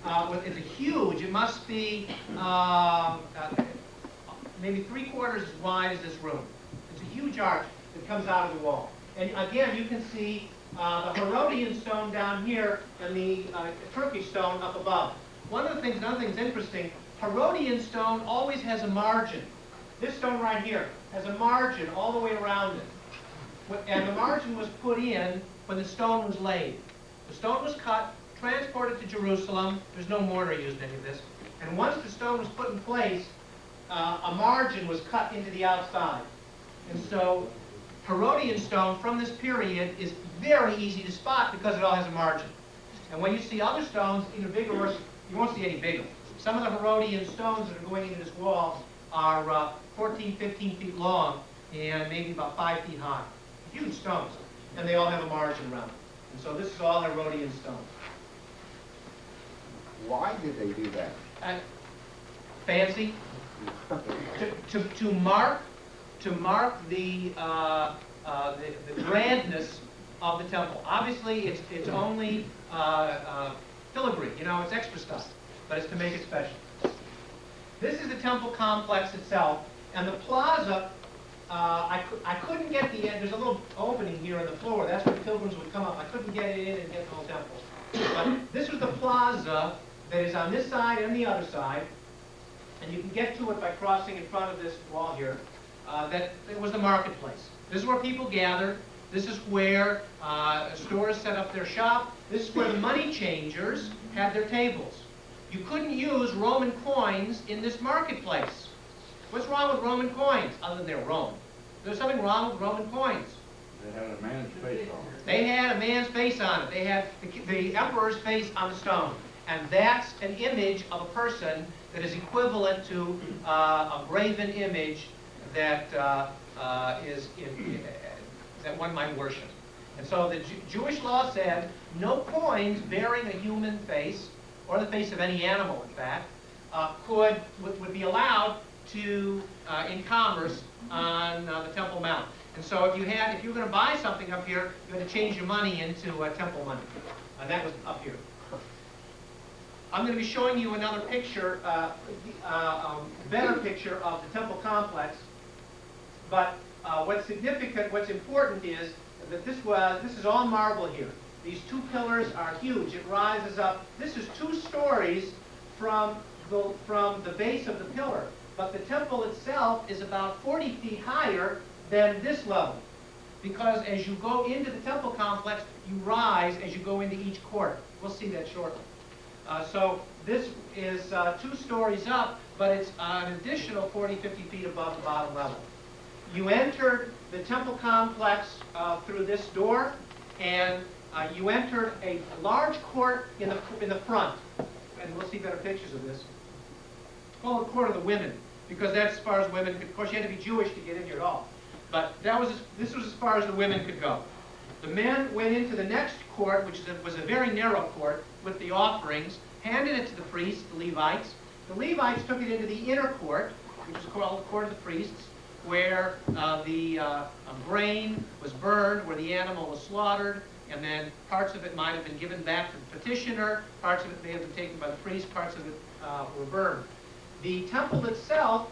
A: a huge, it must be maybe 3/4 as wide as this room. It's a huge arch that comes out of the wall. And again, you can see the Herodian stone down here and the Turkish stone up above. Another thing that's interesting, Herodian stone always has a margin. This stone right here has a margin all the way around it. And the margin was put in when the stone was laid. The stone was cut, transported to Jerusalem. There's no mortar used in any of this. And once the stone was put in place, a margin was cut into the outside. And so Herodian stone from this period is very easy to spot because it all has a margin. And when you see other stones, either bigger or you won't see any bigger. Some of the Herodian stones that are going into this wall are 14, 15 feet long and maybe about 5 feet high. Huge stones. And they all have a margin around them. And so this is all Herodian stone.
D: Why did they do that?
A: Fancy. To mark the grandness of the temple. Obviously, it's only filigree, it's extra stuff, but it's to make it special. This is the temple complex itself, and the plaza. I couldn't get the end. There's a little opening here in the floor. That's where pilgrims would come up. I couldn't get it in and get the whole temple. But this was the plaza that is on this side and the other side. And you can get to it by crossing in front of this wall here. That it was the marketplace. This is where people gathered. This is where stores set up their shop. This is where the money changers had their tables. You couldn't use Roman coins in this marketplace. What's wrong with Roman coins, other than they're Rome? There's something wrong with Roman coins.
G: They had a man's face on it.
A: They had a man's face on it. They had the emperor's face on the stone. And that's an image of a person that is equivalent to a graven image that that one might worship. And so the Jewish law said no coins bearing a human face, or the face of any animal, in fact, would be allowed to in commerce on the Temple Mount. And so if you were going to buy something up here, you had to change your money into temple money. And that was up here. I'm going to be showing you another picture, better picture of the temple complex. But what's significant, what's important is that this is all marble here. These two pillars are huge. It rises up. This is 2 stories from the base of the pillar. But the temple itself is about 40 feet higher than this level. Because as you go into the temple complex, you rise as you go into each court. We'll see that shortly. So this is 2 stories up, but it's an additional 40, 50 feet above the bottom level. You entered the temple complex through this door, and you entered a large court in the front. And we'll see better pictures of this. Call it the court of the women, because that's as far as women could. Of course, you had to be Jewish to get in here at all. But this was as far as the women could go. The men went into the next court, which was a very narrow court, with the offerings, handed it to the priests, the Levites. The Levites took it into the inner court, which is called the court of the priests, where the grain was burned, where the animal was slaughtered, and then parts of it might have been given back to the petitioner, parts of it may have been taken by the priest, parts of it were burned. The temple itself,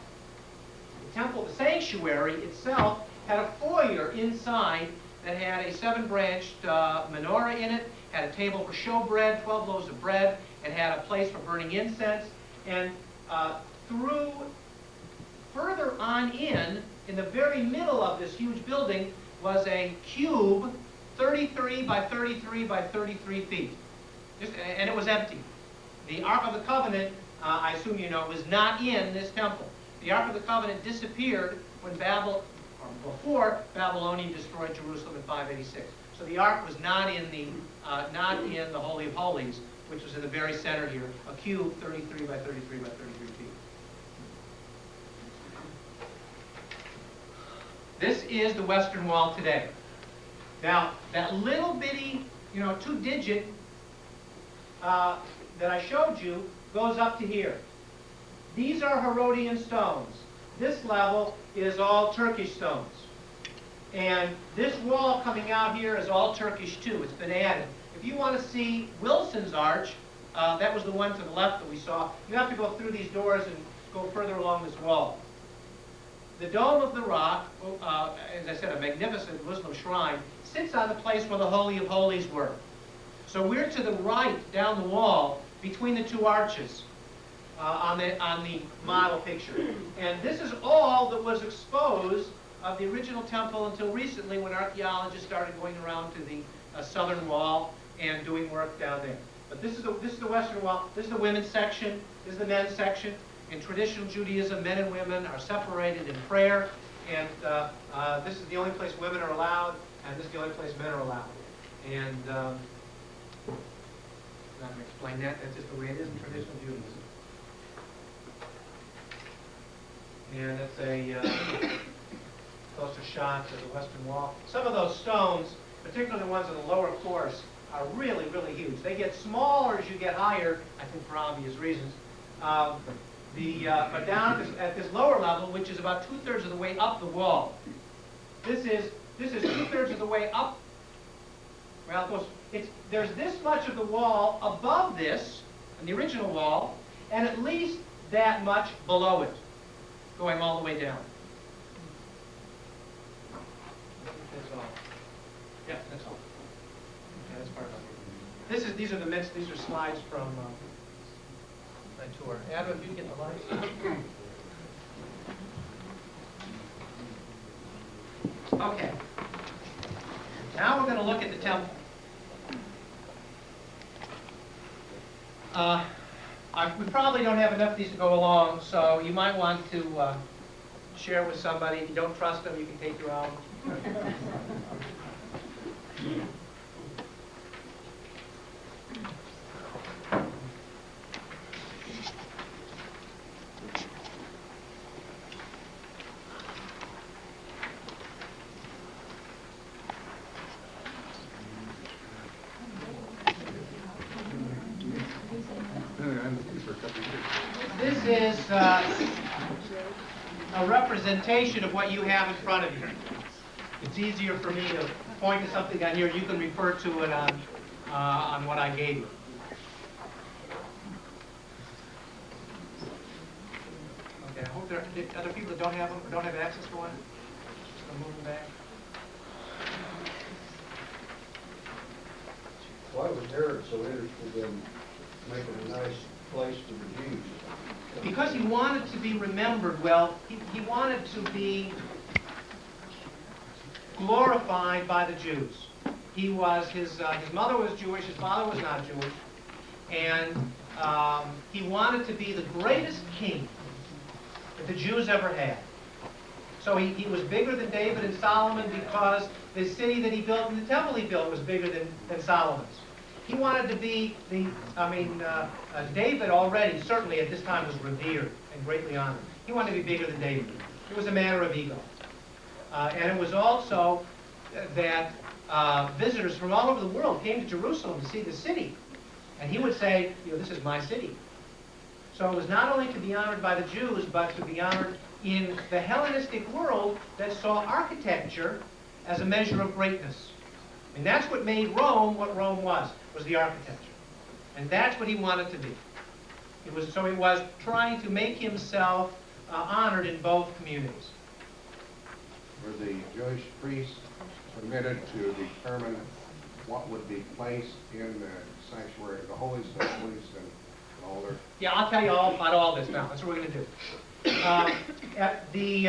A: the sanctuary itself, had a foyer inside that had a 7-branched menorah in it, had a table for showbread, 12 loaves of bread, and had a place for burning incense. And through further on in the very middle of this huge building, was a cube 33 by 33 by 33 feet. And it was empty. The Ark of the Covenant, I assume you know, was not in this temple. The Ark of the Covenant disappeared when before Babylonian destroyed Jerusalem in 586. So the Ark was not in the Holy of Holies, which was in the very center here, a cube 33 by 33 by 33 feet. This is the Western Wall today. Now, that little bitty, 2-digit that I showed you goes up to here. These are Herodian stones. This level is all Turkish stones. And this wall coming out here is all Turkish too. It's been added. If you want to see Wilson's arch, that was the one to the left that we saw, you have to go through these doors and go further along this wall. The Dome of the Rock, as I said, a magnificent Muslim shrine, sits on the place where the Holy of Holies were. So we're to the right down the wall between the two arches on the model picture. And this is all that was exposed of the original temple until recently, when archaeologists started going around to the southern wall and doing work down there. But this is the Western Wall. This is the women's section. This is the men's section. In traditional Judaism, men and women are separated in prayer, and this is the only place women are allowed, and this is the only place men are allowed. And I'm not going to explain that. That's just the way it is in traditional Judaism. And it's a closer shot to the Western Wall. Some of those stones, particularly the ones in the lower course, are really, really huge. They get smaller as you get higher, I think for obvious reasons. But down at this lower level, which is about 2/3 of the way up the wall, this is 2/3 of the way up. Well, there's this much of the wall above this, in the original wall, and at least that much below it, going all the way down. That's all. Yeah, that's all. Yeah, that's part of it. These are slides from my tour. Adam, if you get the lights. Okay. Now we're going to look at the temple. We probably don't have enough of these to go along, so you might want to share with somebody. If you don't trust them, you can take your own. This is a representation of what you have in front of you. It's easier for me to point to something on here. You can refer to it on what I gave you. Okay, I hope there are other people that don't have them or don't have access to one. Just going to move them back.
D: Why was Herod so interested in making a nice place to the Jews?
A: Because he wanted to be remembered well. He wanted to be glorified by the Jews. His mother was Jewish, his father was not Jewish, and he wanted to be the greatest king that the Jews ever had. So he was bigger than David and Solomon because the city that he built and the temple he built was bigger than Solomon's. He wanted to be David already, certainly at this time, was revered and greatly honored. He wanted to be bigger than David. It was a matter of ego. And it was also that visitors from all over the world came to Jerusalem to see the city. And he would say, this is my city. So it was not only to be honored by the Jews, but to be honored in the Hellenistic world that saw architecture as a measure of greatness. And that's what made Rome what Rome was the architecture. And that's what he wanted to be. So he was trying to make himself honored in both communities.
G: Were the Jewish priests permitted to determine what would be placed in the sanctuary, the holiest of holies and all their?
A: Yeah, I'll tell you all about all this now. That's what we're going to do. At the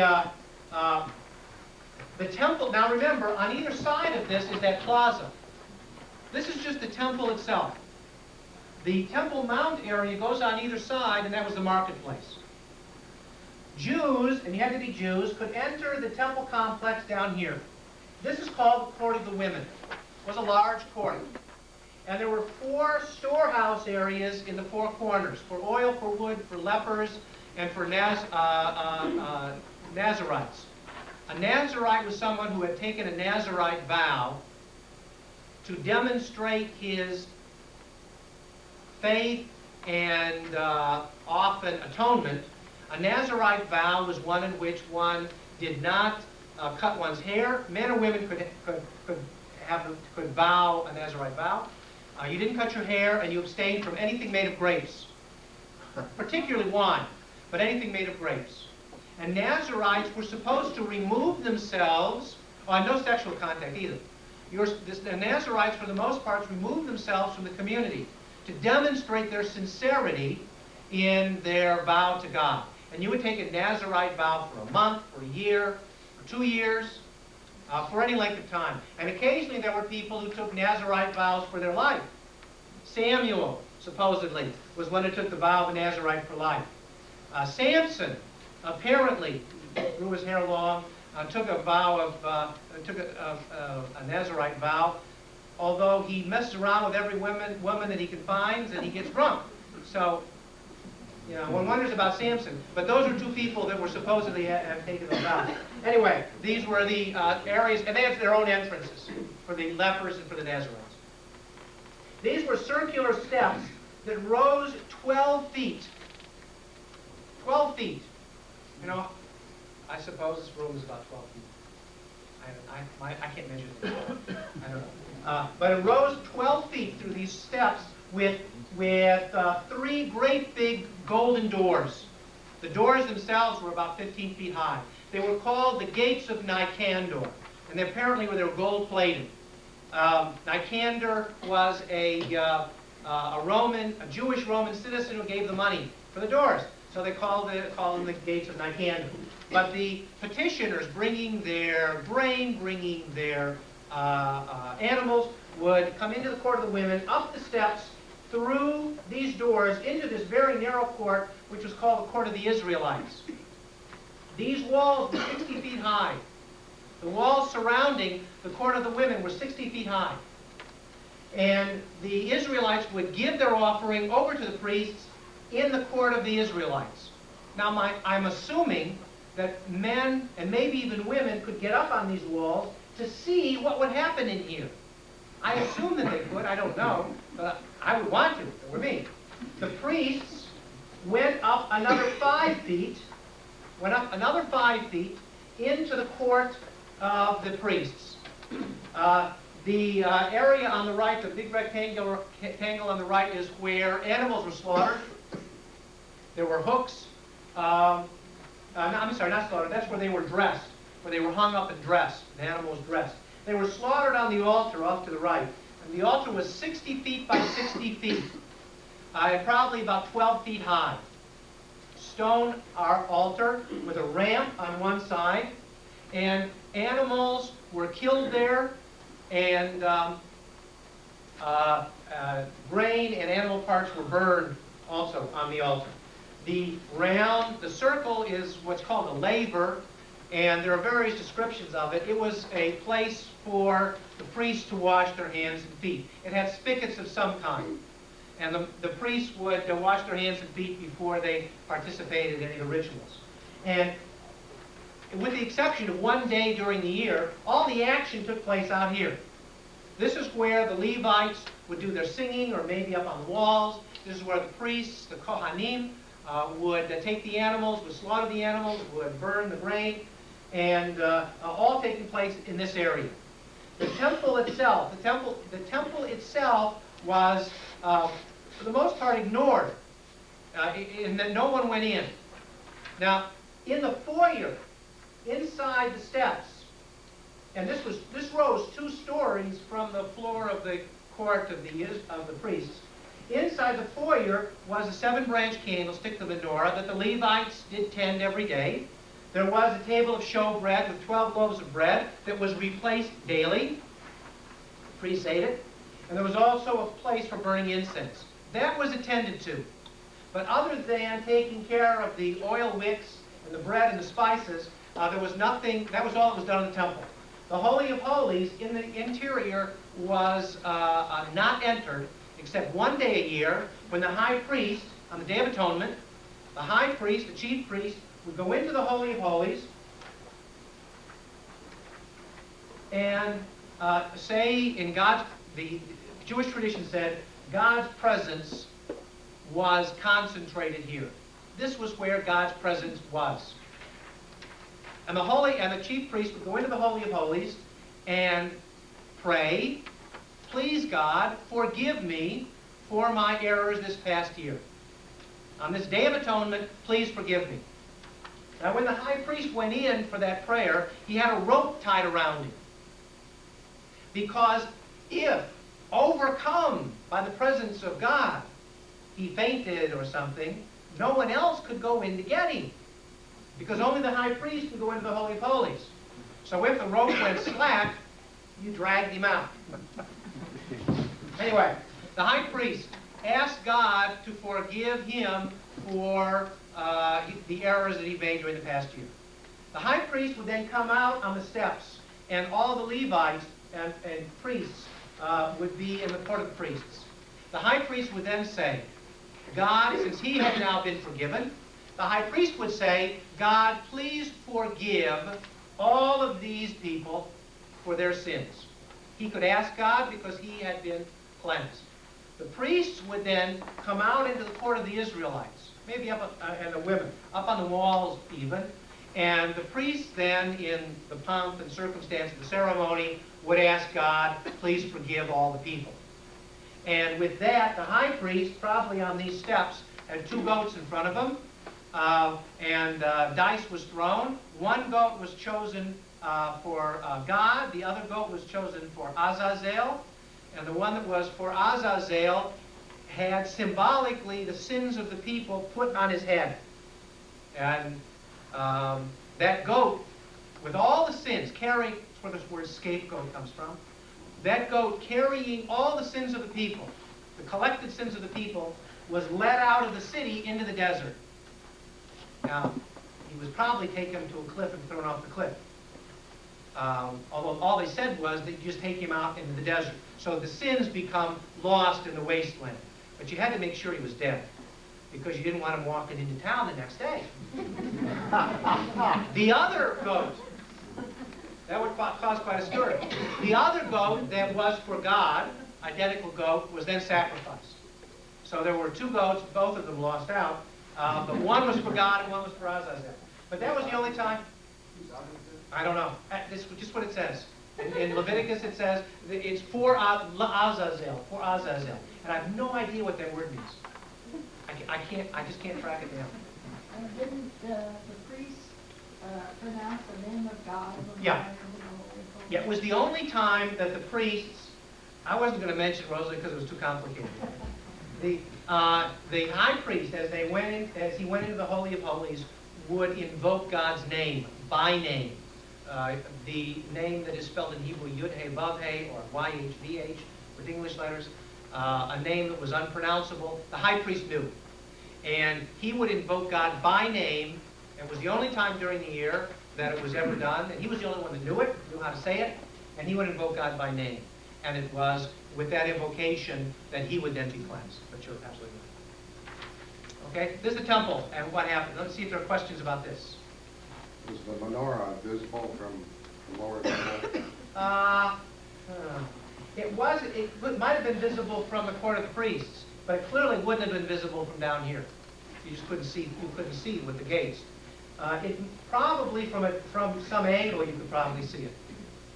A: temple, now remember, on either side of this is that plaza. This is just the temple itself. The Temple Mount area goes on either side, and that was the marketplace. Jews, and you had to be Jews, could enter the temple complex down here. This is called the Court of the Women. It was a large court. And there were 4 storehouse areas in the 4 corners, for oil, for wood, for lepers, and for Nazarites. A Nazarite was someone who had taken a Nazarite vow to demonstrate his faith and often atonement. A Nazarite vow was one in which one did not cut one's hair. Men or women could vow a Nazarite vow. You didn't cut your hair, and you abstained from anything made of grapes, particularly wine, but anything made of grapes. And Nazarites were supposed to remove themselves, no sexual contact either. The Nazarites, for the most part, removed themselves from the community to demonstrate their sincerity in their vow to God. And you would take a Nazarite vow for a month, for a year, for 2 years, for any length of time. And occasionally there were people who took Nazarite vows for their life. Samuel, supposedly, was one who took the vow of a Nazarite for life. Samson, apparently, grew his hair long, took a vow of a Nazarite vow, although he messes around with every woman that he can find, and he gets drunk. So, you know, one wonders about Samson. But those are 2 people that were supposedly have taken the vow. Anyway, these were the areas, and they had their own entrances for the lepers and for the Nazarites. These were circular steps that rose 12 feet. 12 feet. You know, I suppose this room is about 12 feet. I can't measure things. I don't know. But it rose 12 feet through these steps with 3 great big golden doors. The doors themselves were about 15 feet high. They were called the Gates of Nicander, and they apparently they were gold-plated. Nicander was a Jewish Roman citizen who gave the money for the doors. So they call them the Gates of Nicander. But the petitioners, bringing their grain, bringing their animals, would come into the Court of the Women, up the steps, through these doors, into this very narrow court, which was called the Court of the Israelites. These walls were 60 feet high. The walls surrounding the Court of the Women were 60 feet high. And the Israelites would give their offering over to the priests in the Court of the Israelites. Now, I'm assuming that men, and maybe even women, could get up on these walls to see what would happen in here. I assume that they could. I don't know. But I would want to, if it were me. The priests went up another 5 feet, into the court of the priests. The area on the right, the big rectangle on the right, is where animals were slaughtered. There were hooks. I'm sorry, not slaughtered. That's where they were dressed, where they were hung up and dressed. The animal was dressed. They were slaughtered on the altar off to the right. And the altar was 60 feet by 60 feet, and probably about 12 feet high. Stone altar with a ramp on one side, and animals were killed there, and grain and animal parts were burned also on the altar. The circle is what's called a laver, and there are various descriptions of it. It was a place for the priests to wash their hands and feet. It had spigots of some kind. And the priests would wash their hands and feet before they participated in any of the rituals. And with the exception of one day during the year, all the action took place out here. This is where the Levites would do their singing, or maybe up on the walls. This is where the priests, the Kohanim, would take the animals, would slaughter the animals, would burn the grain, and all taking place in this area. The temple itself, the temple itself was, for the most part, ignored, in that no one went in. Now, in the foyer, inside the steps, and this rose 2 stories from the floor of the court of the priests. Inside the foyer was a 7-branch candlestick, the menorah, that the Levites did tend every day. There was a table of showbread with 12 loaves of bread that was replaced daily. The priests ate it. And there was also a place for burning incense. That was attended to. But other than taking care of the oil wicks and the bread and the spices, there was nothing. That was all that was done in the temple. The Holy of Holies in the interior was not entered except one day a year when the high priest, on the Day of Atonement, the high priest, the chief priest, would go into the Holy of Holies and say in God's, the Jewish tradition said, God's presence was concentrated here. This was where God's presence was. And the chief priest would go into the Holy of Holies and pray, please God, forgive me for my errors this past year. On this Day of Atonement, please forgive me. Now, when the high priest went in for that prayer, he had a rope tied around him. Because if, overcome by the presence of God, he fainted or something, no one else could go in to get him. Because only the high priest could go into the Holy of Holies. So if the rope went slack, you dragged him out. Anyway, the high priest asked God to forgive him for the errors that he made during the past year. The high priest would then come out on the steps, and all the Levites and priests would be in the court of the priests. The high priest would then say, God, since he had now been forgiven, the high priest would say, God, please forgive all of these people for their sins. He could ask God because he had been cleansed. The priests would then come out into the court of the Israelites, maybe and the women, up on the walls even, and the priests then, in the pomp and circumstance of the ceremony, would ask God, please forgive all the people. And with that, the high priest, probably on these steps, had 2 goats in front of him, and dice was thrown. One goat was chosen for God, the other goat was chosen for Azazel, and the one that was for Azazel had symbolically the sins of the people put on his head. And that goat, with all the sins, carrying, that's where this word scapegoat comes from, that goat carrying all the sins of the people, the collected sins of the people, was led out of the city into the desert. Now, he was probably taken to a cliff and thrown off the cliff. Although all they said was that you just take him out into the desert. So the sins become lost in the wasteland. But you had to make sure he was dead, because you didn't want him walking into town the next day. The other goat, that would cause quite a stir. The other goat that was for God, identical goat, was then sacrificed. So there were 2 goats, both of them lost out. But one was for God and one was for Azazel. But that was the only time. I don't know. This is just what it says. In Leviticus it says that it's for Azazel, for Azazel. And I have no idea what that word means. I just can't track it down.
J: And didn't the priests pronounce the name of God?
A: Yeah. Yeah, it was the only time that the priests, I wasn't going to mention Rosalie because it was too complicated. The high priest, as he went into the Holy of Holies, would invoke God's name by name. The name that is spelled in Hebrew Yud-He-Vav-He or Y-H-V-H with English letters, a name that was unpronounceable. The high priest knew. And he would invoke God by name. It was the only time during the year that it was ever done. And he was the only one that knew it, knew how to say it. And he would invoke God by name. And it was with that invocation that he would then be cleansed. But you're absolutely right. Okay, this is the temple and what happened. Let's see if there are questions about this.
G: Was the menorah visible from the lower temple?
A: It might have been visible from the court of the priests, but it clearly wouldn't have been visible from down here. You just couldn't see. You couldn't see with the gates. It probably from some angle you could probably see it,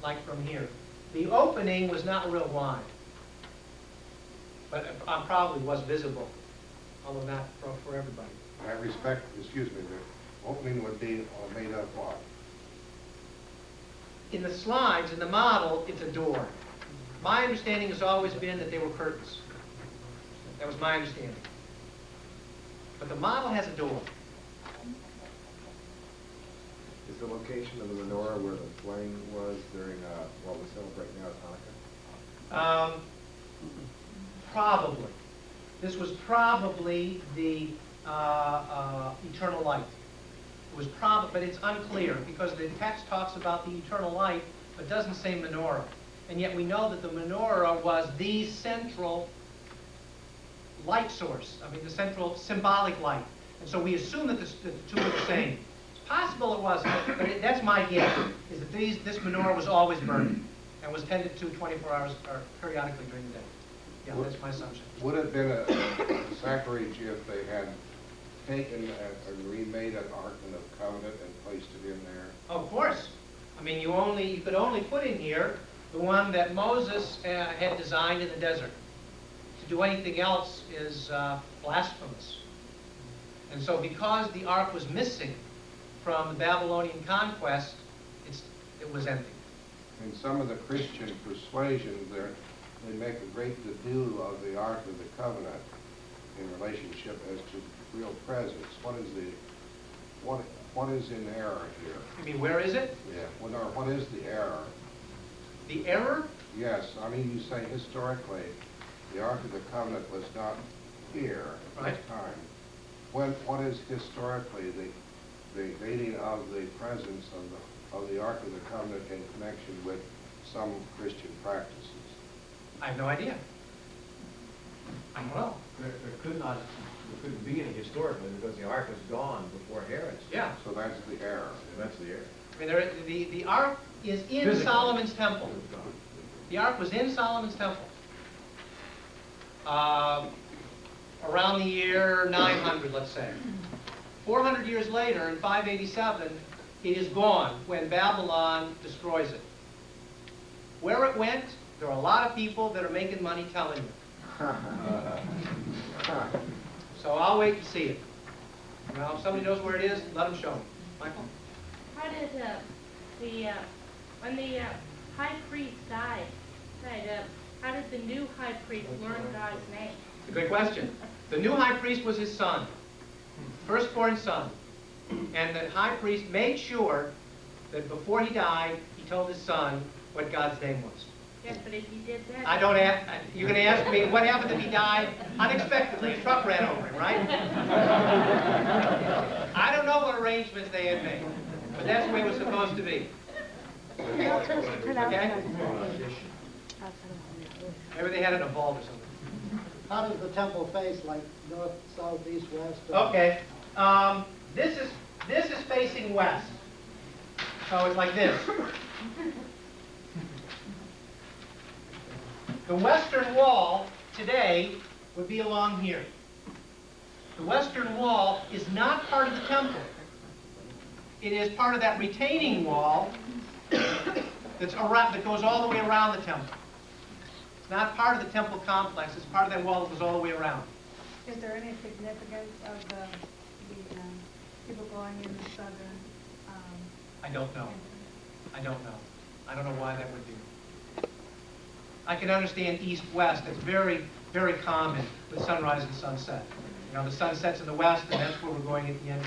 A: like from here. The opening was not real wide, but probably was visible, although not for everybody.
G: I respect, excuse me, the opening would be made of what?
A: In the slides, in the model, it's a door. My understanding has always been that they were curtains. That was my understanding. But the model has a door.
K: Is the location of the menorah where the flame was during what we're celebrating now at Hanukkah?
A: Probably. This was probably the eternal light. It was probably, but it's unclear because the text talks about the eternal light, but doesn't say menorah. And yet we know that the menorah was the central light source. I mean, the central symbolic light. And so we assume that the two are the same. It's possible it wasn't, but that's my guess, is that this menorah was always burning and was tended to 24 hours or periodically during the day. Yeah, that's my assumption.
G: Would it have been a sacrilege if they had taken and remade an Ark of the Covenant and placed it in there?
A: Of course. I mean, you could only put in here the one that Moses had designed in the desert. To do anything else is blasphemous. And so because the Ark was missing from the Babylonian conquest, it was empty.
G: In some of the Christian persuasions, they make a great to-do of the Ark of the Covenant in relationship as to real presence. What is in error here?
A: You mean, where is it?
G: Yeah. What is the error?
A: The error?
G: Yes. I mean, you say historically the Ark of the Covenant was not here at this time. What is historically the dating of the presence of the Ark of the Covenant in connection with some Christian practices?
A: I have no idea. I don't know.
B: There couldn't be any historically because the Ark was gone before Herod's.
A: Yeah.
G: So that's the error.
B: That's the error.
A: I mean, the Ark is in Solomon's temple. The Ark was in Solomon's temple. Around the year 900, let's say. 400 years later, in 587, it is gone when Babylon destroys it. Where it went, there are a lot of people that are making money telling you. So I'll wait to see it. Now, if somebody knows where it is, let them show me. Michael?
H: How did when the high priest died, how did the new high priest learn God's name?
A: It's a good question. The new high priest was his son, firstborn son. And the high priest made sure that before he died, he told his son what God's name was.
H: Yes, but if he did that...
A: I don't ask, you're going to ask me, what happened if he died unexpectedly? A truck ran over him, right? I don't know what arrangements they had made, but that's the way it was supposed to be. Okay? Maybe they had it in a vault or something.
F: How does the temple face, like north, south, east, west?
A: Okay. This is facing west. So it's like this. The western wall today would be along here. The western wall is not part of the temple. It is part of that retaining wall that goes all the way around the temple. It's not part of the temple complex. It's part of that wall that goes all the way around.
J: Is there any significance of the people going in the southern?
A: I don't know. I don't know. I don't know why that would be. I can understand east-west. It's very, very common with sunrise and sunset. You know, the sun sets in the west, and that's where we're going at the end,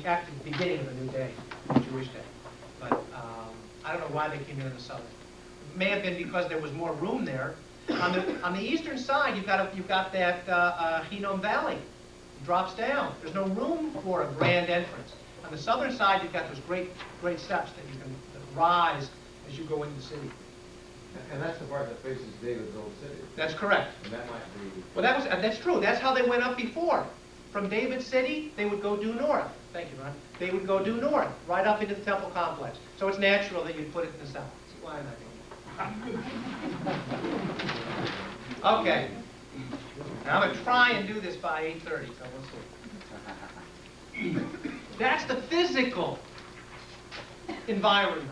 A: at the beginning of the new day, the Jewish day. But I don't know why they came in the southern. It may have been because there was more room there. On the eastern side, you've got that Hinnom Valley. It drops down. There's no room for a grand entrance. On the southern side, you've got those great steps that you can rise as you go into the city.
K: And that's the part that faces David's old city.
A: That's correct.
K: And that might be...
A: Well, that's true. That's how they went up before. From David's city, they would go due north. Thank you, Ron. They would go due north, right up into the temple complex. So it's natural that you'd put it in the south. That's why I'm not doing it. Okay. Now I'm going to try and do this by 8:30, so we'll see. That's the physical environment.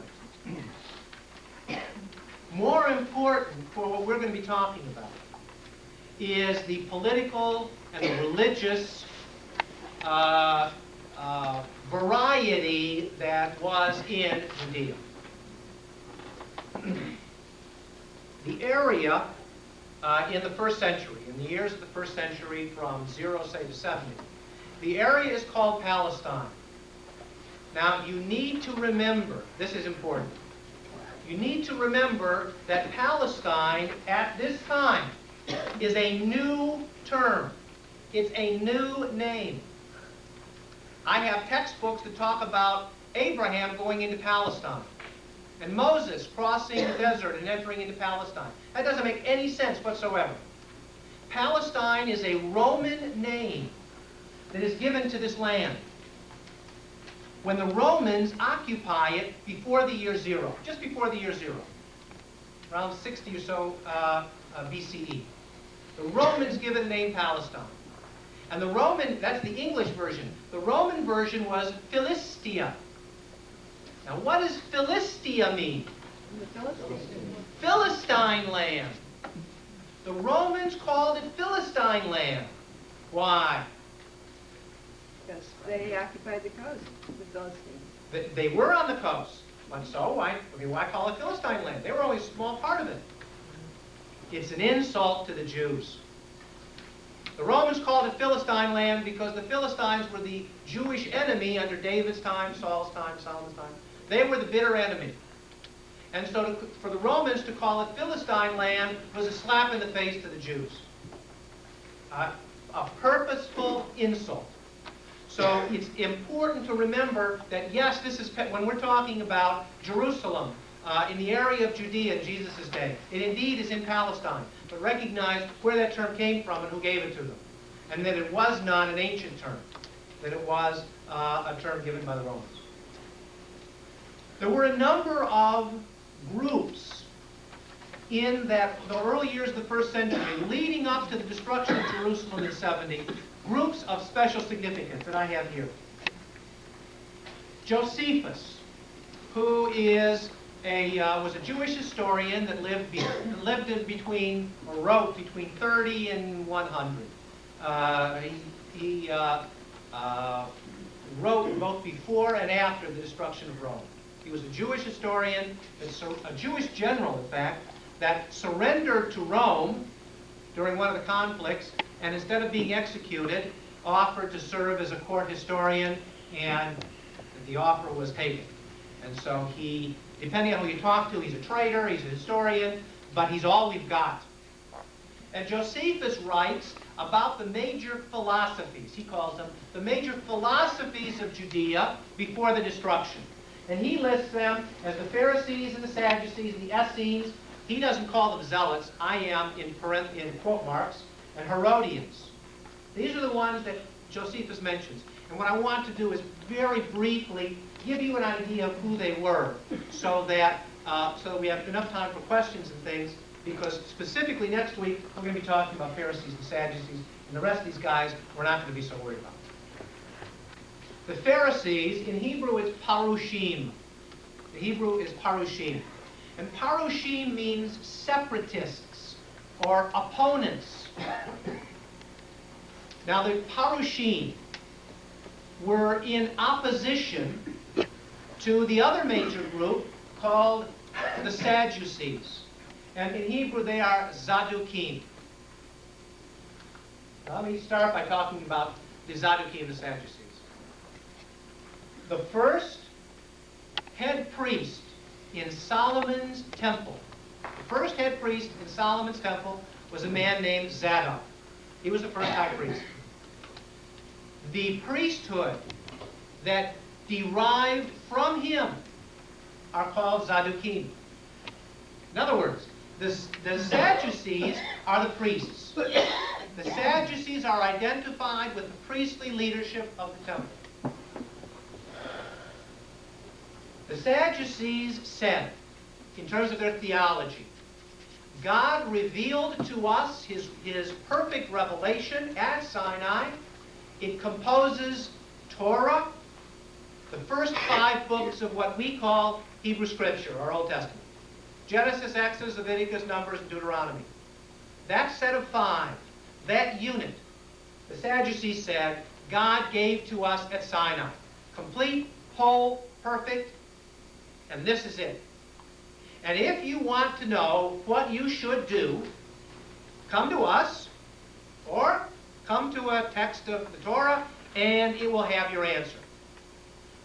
A: More important for what we're going to be talking about is the political and the religious variety that was in Judea. The area in the first century, in the years of the first century from 0, say, to 70, the area is called Palestine. Now, you need to remember, this is important, you need to remember that Palestine at this time is a new term. It's a new name. I have textbooks that talk about Abraham going into Palestine and Moses crossing the desert and entering into Palestine. That doesn't make any sense whatsoever. Palestine is a Roman name that is given to this land when the Romans occupy it before the year 0, just before the year 0, around 60 or so BCE. The Romans give it the name Palestine. And the Roman, that's the English version. The Roman version was Philistia. Now what does Philistia mean? Philistine land. The Romans called it Philistine land. Why?
L: Because they occupied the coast with those things.
A: They were on the coast. And so why call it Philistine land? They were only a small part of it. It's an insult to the Jews. The Romans called it Philistine land because the Philistines were the Jewish enemy under David's time, Saul's time, Solomon's time. They were the bitter enemy. And so for the Romans to call it Philistine land was a slap in the face to the Jews. A purposeful insult. So it's important to remember that, yes, this is, when we're talking about Jerusalem, in the area of Judea in Jesus' day, it indeed is in Palestine. But recognize where that term came from and who gave it to them. And that it was not an ancient term. That it was a term given by the Romans. There were a number of groups in the early years of the first century, leading up to the destruction of Jerusalem in 70, groups of special significance that I have here. Josephus, who is was a Jewish historian that lived in between, or wrote between 30 and 100. He wrote both before and after the destruction of Rome. He was a Jewish historian, a Jewish general, in fact, that surrendered to Rome during one of the conflicts, and instead of being executed, offered to serve as a court historian, and the offer was taken. And so he, depending on who you talk to, he's a traitor, he's a historian, but he's all we've got. And Josephus writes about the major philosophies, he calls them, the major philosophies of Judea before the destruction. And he lists them as the Pharisees and the Sadducees and the Essenes. He doesn't call them zealots. I am in quote marks, and Herodians. These are the ones that Josephus mentions. And what I want to do is very briefly give you an idea of who they were, so that we have enough time for questions and things, because specifically next week we're going to be talking about Pharisees and Sadducees, and the rest of these guys we're not going to be so worried about. The Pharisees, in Hebrew it's parushim. The Hebrew is parushim. And parushim means separatists or opponents. Now the parushim were in opposition to the other major group called the Sadducees. And in Hebrew they are Zadukim. Let me start by talking about the Zadukim and the Sadducees. The first head priest in Solomon's temple, was a man named Zadok. He was the first high priest. The priesthood that derived from him are called Zadukim. In other words, the Sadducees are the priests. The Sadducees are identified with the priestly leadership of the temple. The Sadducees said, in terms of their theology, God revealed to us his perfect revelation at Sinai. It composes Torah, the first 5 books of what we call Hebrew Scripture, or Old Testament. Genesis, Exodus, Leviticus, Numbers, and Deuteronomy. That set of 5, that unit, the Sadducees said, God gave to us at Sinai. Complete, whole, perfect, and this is it. And if you want to know what you should do, come to us, or come to a text of the Torah, and it will have your answer.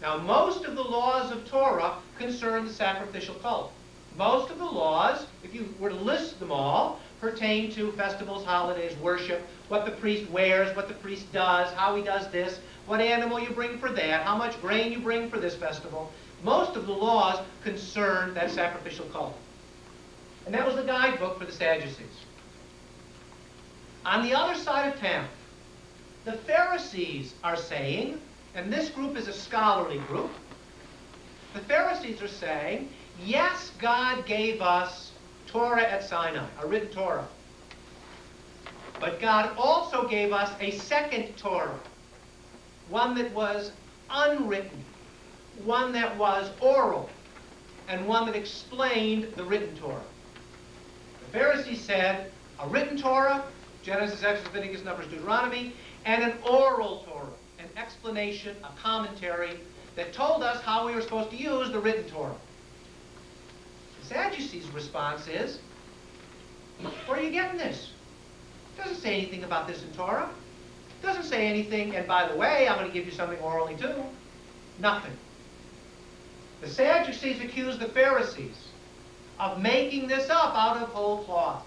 A: Now, most of the laws of Torah concern the sacrificial cult. Most of the laws, if you were to list them all, pertain to festivals, holidays, worship, what the priest wears, what the priest does, how he does this, what animal you bring for that, how much grain you bring for this festival. Most of the laws concern that sacrificial cult. And that was the guidebook for the Sadducees. On the other side of town, the Pharisees are saying, and this group is a scholarly group, the Pharisees are saying, yes, God gave us Torah at Sinai, a written Torah. But God also gave us a second Torah, one that was unwritten, one that was oral, and one that explained the written Torah. The Pharisees said a written Torah, Genesis, Exodus, Leviticus, Numbers, Deuteronomy, and an oral Torah, an explanation, a commentary that told us how we were supposed to use the written Torah. The Sadducees' response is, where are you getting this? It doesn't say anything about this in Torah. It doesn't say anything, and by the way, I'm going to give you something orally too. Nothing. The Sadducees accused the Pharisees of making this up out of whole cloth,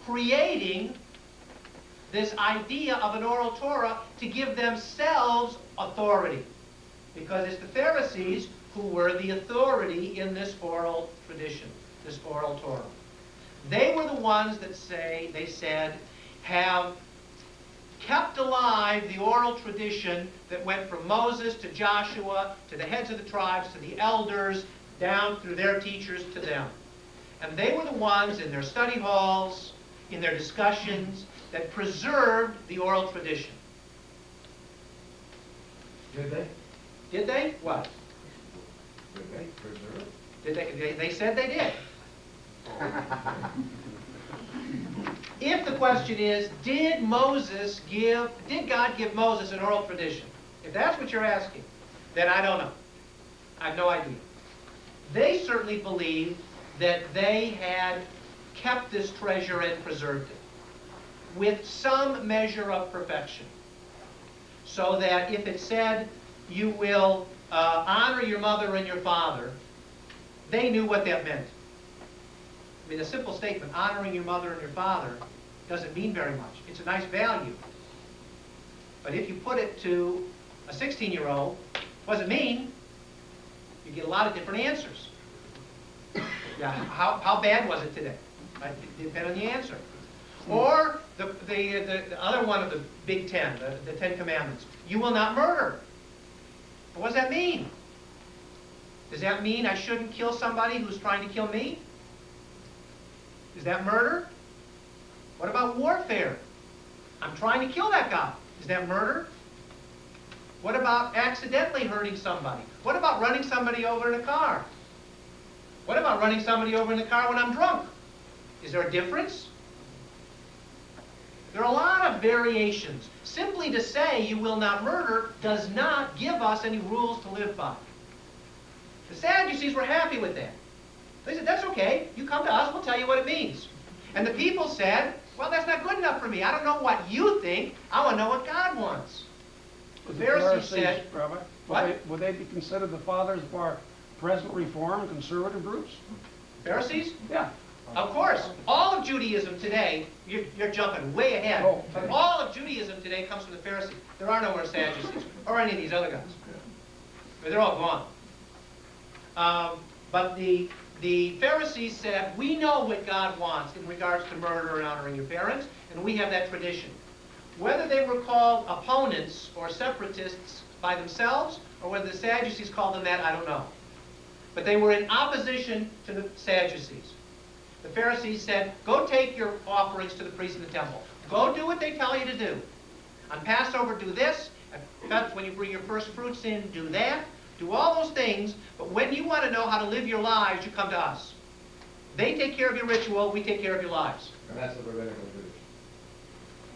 A: creating this idea of an oral Torah to give themselves authority, because it's the Pharisees who were the authority in this oral tradition, this oral Torah. They were the ones that they said, have kept alive the oral tradition that went from Moses to Joshua, to the heads of the tribes, to the elders, down through their teachers to them. And they were the ones in their study halls, in their discussions, that preserved the oral tradition.
B: Did they?
A: Did they? What?
B: Did they preserve?
A: Did they said they did. If the question is, did God give Moses an oral tradition? If that's what you're asking, then I don't know. I have no idea. They certainly believed that they had kept this treasure and preserved it with some measure of perfection. So that if it said, you will honor your mother and your father, they knew what that meant. I mean, a simple statement, honoring your mother and your father, doesn't mean very much. It's a nice value. But if you put it to a 16-year-old, what does it mean? You get a lot of different answers. Yeah, how bad was it today? It depends on the answer. Or the other one of the Big Ten, the 10 Commandments. You will not murder. But what does that mean? Does that mean I shouldn't kill somebody who's trying to kill me? Is that murder? What about warfare? I'm trying to kill that guy. Is that murder? What about accidentally hurting somebody? What about running somebody over in a car? What about running somebody over in the car when I'm drunk? Is there a difference? There are a lot of variations. Simply to say you will not murder does not give us any rules to live by. The Sadducees were happy with that. They said, that's okay. You come to us, we'll tell you what it means. And the people said, well, that's not good enough for me. I don't know what you think. I want to know what God wants. The Pharisees said,
F: Rabbi,
A: what?
F: Would they be considered the fathers of our present Reform and conservative groups?
A: Pharisees?
F: Yeah.
A: Of course. All of Judaism today, you're jumping way ahead.
F: Oh,
A: But all of Judaism today comes from the Pharisees. There are no more Sadducees or any of these other guys. They're all gone. But the Pharisees said, we know what God wants in regards to murder and honoring your parents, and we have that tradition. Whether they were called opponents or separatists by themselves, or whether the Sadducees called them that, I don't know. But they were in opposition to the Sadducees. The Pharisees said, go take your offerings to the priests in the temple. Go do what they tell you to do. On Passover, do this, That's when you bring your first fruits in, do that, do all those things, but when you want to know how to live your lives, you come to us. They take care of your ritual, we take care of your lives.
B: And that's the rabbinical tradition.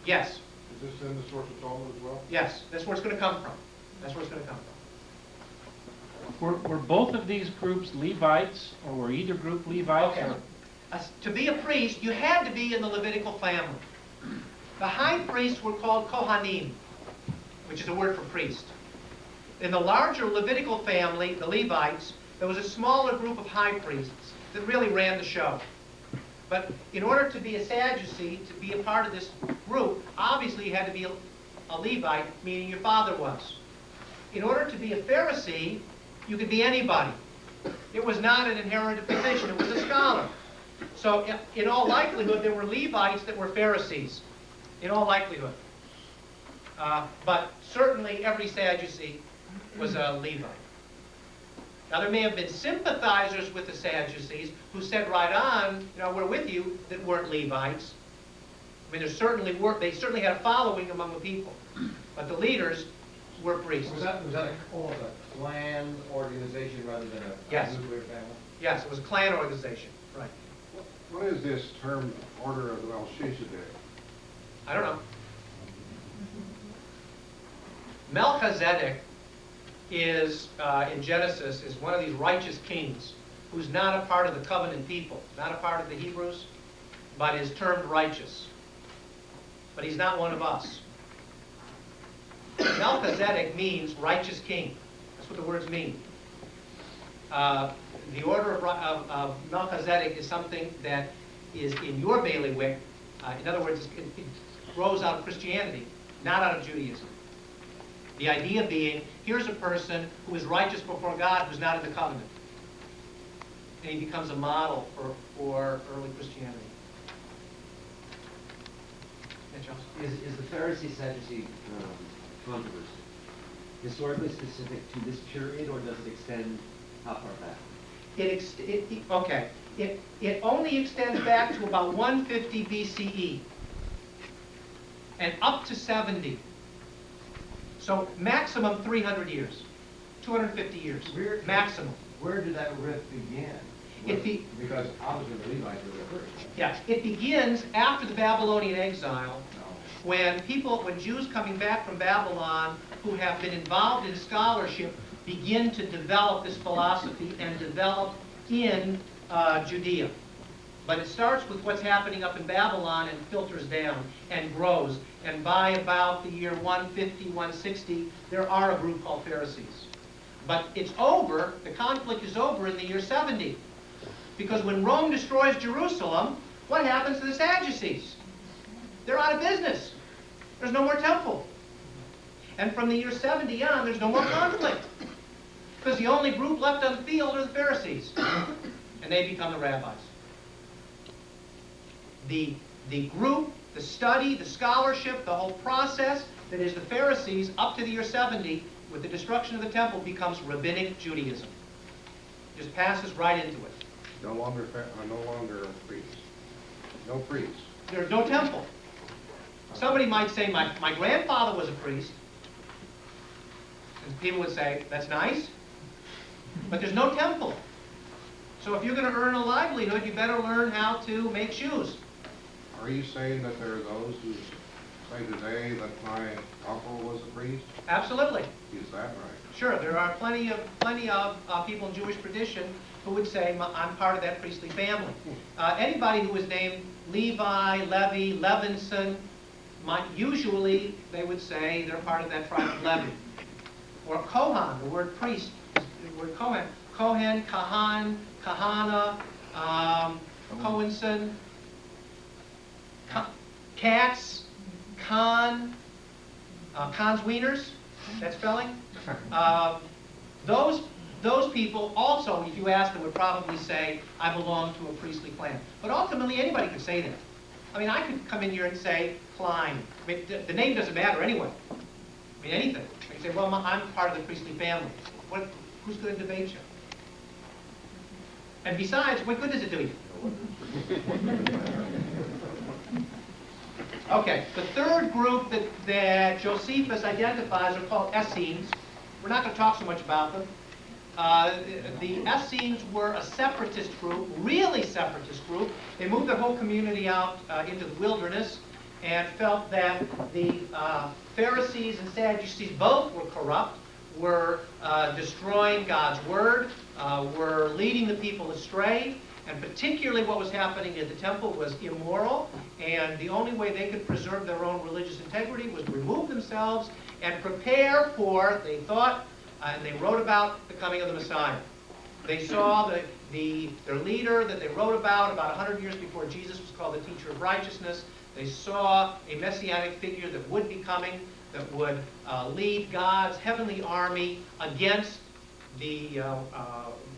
A: Yes,
E: Is this in the source of Talmud as well?
A: yes, that's where it's going to come from. That's where it's going to come from.
C: Were both of these groups Levites, or were either group Levites?
A: Okay. To be a priest, you had to be in the Levitical family. The high priests were called Kohanim, which is a word for priest. In the larger Levitical family, the Levites, there was a smaller group of high priests that really ran the show. But in order to be a Sadducee, to be a part of this group, obviously you had to be a Levite, meaning your father was. In order to be a Pharisee, you could be anybody. It was not an inherited position, it was a scholar. So in all likelihood, there were Levites that were Pharisees, in all likelihood. But certainly every Sadducee was a Levite. Now there may have been sympathizers with the Sadducees who said right on, we're with you, that weren't Levites. I mean, they certainly had a following among the people. But the leaders were priests.
B: Was that almost a clan organization rather than a
A: Yes.
B: nuclear family?
A: Yes, it was a clan organization, right.
G: What is this term, Order of Melchizedek?
A: I don't know. Melchizedek is, in Genesis, is one of these righteous kings who's not a part of the covenant people, not a part of the Hebrews, but is termed righteous. But he's not one of us. Melchizedek means righteous king. That's what the words mean. The order of Melchizedek is something that is in your bailiwick. In other words, it grows out of Christianity, not out of Judaism. The idea being, here's a person who is righteous before God who's not in the covenant. And he becomes a model for early Christianity. Yeah, Charles?
M: Is the Pharisee-Sadducee controversy historically specific to this period, or does it extend how far back?
A: It only extends back to about 150 BCE and up to 70. So maximum 300 years, 250 years, maximum.
B: Where did that rift begin? Because obviously the Levites were the first.
A: Yeah, it begins after the Babylonian exile, when Jews coming back from Babylon who have been involved in scholarship begin to develop this philosophy and develop in Judea. But it starts with what's happening up in Babylon and filters down and grows. And by about the year 150, 160, there are a group called Pharisees. But it's over, the conflict is over in the year 70. Because when Rome destroys Jerusalem, what happens to the Sadducees? They're out of business. There's no more temple. And from the year 70 on, there's no more conflict. Because the only group left on the field are the Pharisees. And they become the rabbis. The group, the study, the scholarship, the whole process that is the Pharisees up to the year 70, with the destruction of the temple, becomes rabbinic Judaism. Just passes right into it.
G: No longer priests. No priests.
A: There's no temple. Somebody might say, my grandfather was a priest. And people would say, that's nice. But there's no temple. So if you're going to earn a livelihood, you better learn how to make shoes.
G: Are you saying that there are those who say today that my uncle was a priest?
A: Absolutely.
G: Is that right?
A: Sure, there are plenty of people in Jewish tradition who would say, I'm part of that priestly family. Anybody who was named Levi, Levi, Levinson, usually they would say they're part of that tribe of Levi. Or Kohan, the word priest, the word Kohen. Kohen, Kahan, Kahana, Kohenson, Katz, Khan, Khan's Wieners, that spelling. Those people also, if you ask them, would probably say, I belong to a priestly clan. But ultimately, anybody could say that. I mean, I could come in here and say Klein. I mean, the name doesn't matter anyway. I mean, anything. I can say, well, I'm part of the priestly family. Who's going to debate you? And besides, what good does it do you? Okay, the third group that Josephus identifies are called Essenes. We're not going to talk so much about them. The Essenes were a separatist group, really separatist group. They moved their whole community out into the wilderness and felt that the Pharisees and Sadducees both were corrupt, were destroying God's word, were leading the people astray, and particularly what was happening at the temple was immoral, and the only way they could preserve their own religious integrity was to remove themselves and prepare for, they thought, and they wrote about the coming of the Messiah. They saw their leader that they wrote about 100 years before Jesus was called the teacher of righteousness. They saw a messianic figure that would be coming, that would lead God's heavenly army against the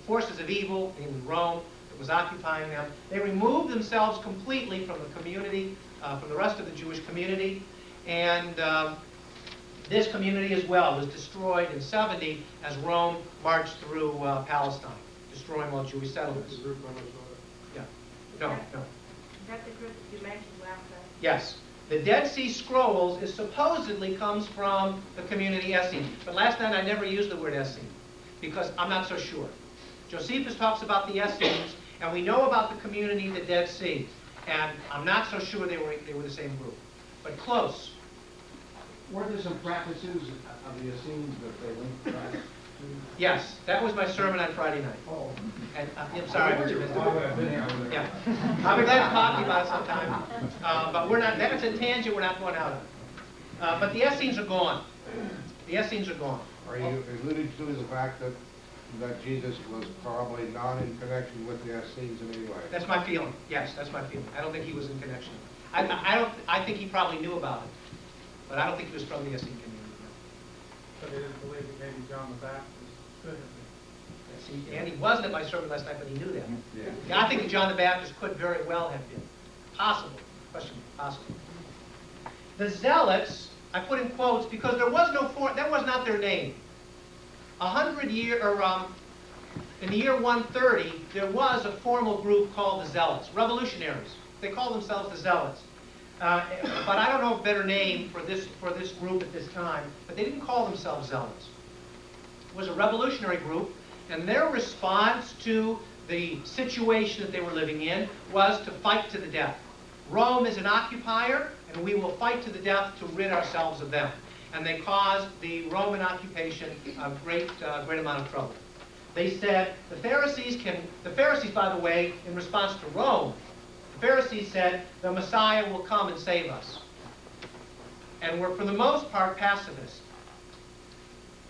A: forces of evil in Rome that was occupying them. They removed themselves completely from the community, from the rest of the Jewish community, and this community as well was destroyed in 70 as Rome marched through Palestine, destroying all Jewish settlements. Yeah. No.
H: Is that the group you mentioned last time?
A: Yes. The Dead Sea Scrolls supposedly comes from the community Essene. But last night I never used the word Essene because I'm not so sure. Josephus talks about the Essenes, and we know about the community, the Dead Sea. And I'm not so sure they were the same group. But close.
B: Were there some practices of the Essenes that they linked back to?
A: Yes, that was my sermon on Friday night.
B: Oh.
A: And I'm sorry, Mr. Minister.
B: I've been here.
A: Yeah. I'll be glad to talk to you about it sometime. But we're not, that's a tangent we're not going out of. But the Essenes are gone. The Essenes are gone.
G: Are you alluding to the fact that Jesus was probably not in connection with the Essenes in any way?
A: That's my feeling. Yes, that's my feeling. I don't think he was in connection. I think he probably knew about it. But I don't think he was from the Essene community.
C: So they didn't believe that maybe John the Baptist could have been.
A: And he wasn't at my sermon last night, but he knew that.
G: Yeah.
A: I think that John the Baptist could very well have been. Possible. Question, possible. The Zealots, I put in quotes because there was that was not their name. In the year 130, there was a formal group called the Zealots, revolutionaries. They called themselves the Zealots. But I don't know a better name for this group at this time, but they didn't call themselves Zealots. It was a revolutionary group, and their response to the situation that they were living in was to fight to the death. Rome is an occupier, and we will fight to the death to rid ourselves of them. And they caused the Roman occupation a great amount of trouble. They said, the Pharisees, by the way, in response to Rome, the Pharisees said, the Messiah will come and save us. And were, for the most part, pacifist.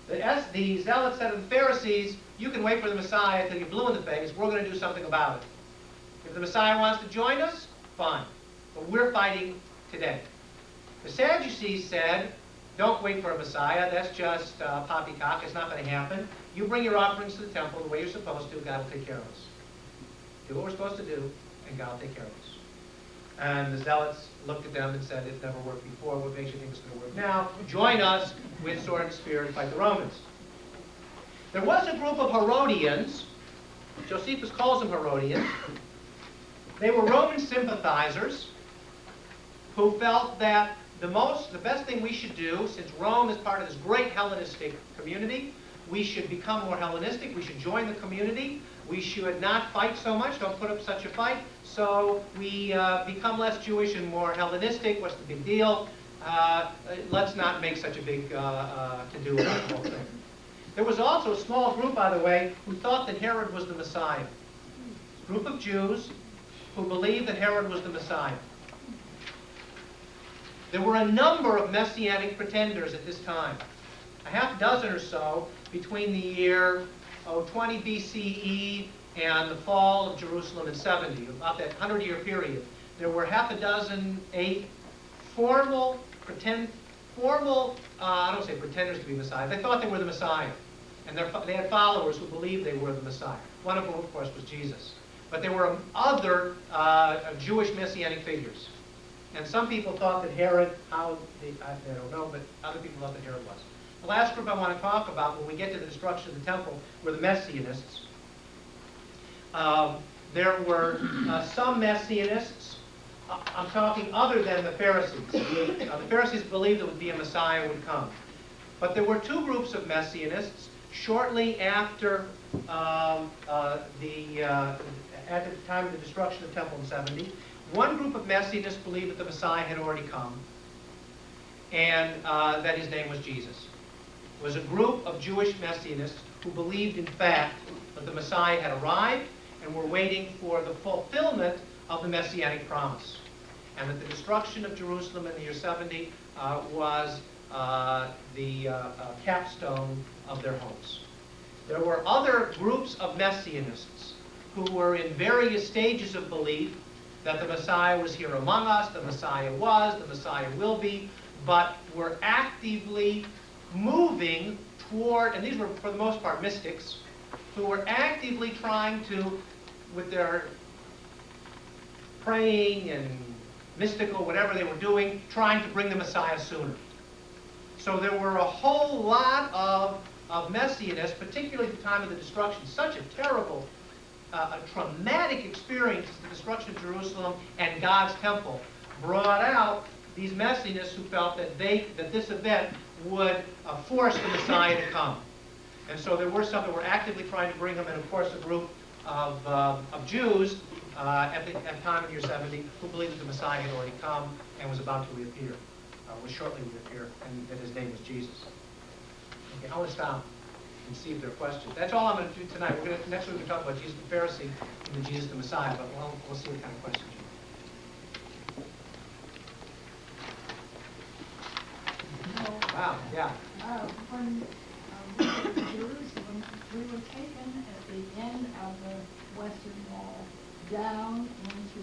A: The Zealots said to the Pharisees, you can wait for the Messiah until you're blue in the face. We're going to do something about it. If the Messiah wants to join us, fine. But we're fighting today. The Sadducees said, don't wait for a Messiah. That's just poppycock. It's not going to happen. You bring your offerings to the temple the way you're supposed to. God will take care of us. Do what we're supposed to do, and God will take care of us. And the Zealots looked at them and said, it's never worked before. What makes you think it's going to work now? Join us with sword and spear and fight the Romans. There was a group of Herodians. Josephus calls them Herodians. They were Roman sympathizers who felt that the best thing we should do, since Rome is part of this great Hellenistic community, we should become more Hellenistic. We should join the community. We should not fight so much. Don't put up such a fight. So we become less Jewish and more Hellenistic. What's the big deal? Let's not make such a big to-do about the whole thing. There was also a small group, by the way, who thought that Herod was the Messiah. A group of Jews who believed that Herod was the Messiah. There were a number of messianic pretenders at this time. A half dozen or so between the year 20 BCE and the fall of Jerusalem in 70, about that 100-year period. There were half a dozen, 8 formal, I don't say pretenders to be Messiah. They thought they were the Messiah. And they had followers who believed they were the Messiah. One of whom, of course, was Jesus. But there were other Jewish messianic figures. And some people thought that Herod, I don't know, but other people thought that Herod was. The last group I want to talk about when we get to the destruction of the temple were the Messianists. There were some Messianists I'm talking other than the Pharisees. The Pharisees believed there would be a Messiah would come. But there were two groups of Messianists shortly after at the time of the destruction of Temple in 70. One group of Messianists believed that the Messiah had already come, and that his name was Jesus. It was a group of Jewish Messianists who believed, in fact, that the Messiah had arrived and were waiting for the fulfillment of the Messianic promise, and that the destruction of Jerusalem in the year 70 was the capstone of their hopes. There were other groups of Messianists who were in various stages of belief that the Messiah was here among us, the Messiah will be, but were actively moving toward, and these were for the most part mystics, who were actively trying to, with their praying and mystical, whatever they were doing, trying to bring the Messiah sooner. So there were a whole lot of Messianists, particularly at the time of the destruction, such a terrible, a traumatic experience as the destruction of Jerusalem and God's temple brought out these Messianists who felt that this event would force the Messiah to come. And so there were some that were actively trying to bring him, and of course a group of Jews at the time of the year 70 who believed that the Messiah had already come and was about to reappear, was shortly reappear, and that his name was Jesus. Okay, I want to stop and see if there are questions. That's all I'm going to do tonight. Next week we're going to talk about Jesus the Pharisee and then Jesus the Messiah, but we'll see what kind of questions you have. Wow, yeah.
J: When we were in Jerusalem, we were taken at the end of the Western Wall down into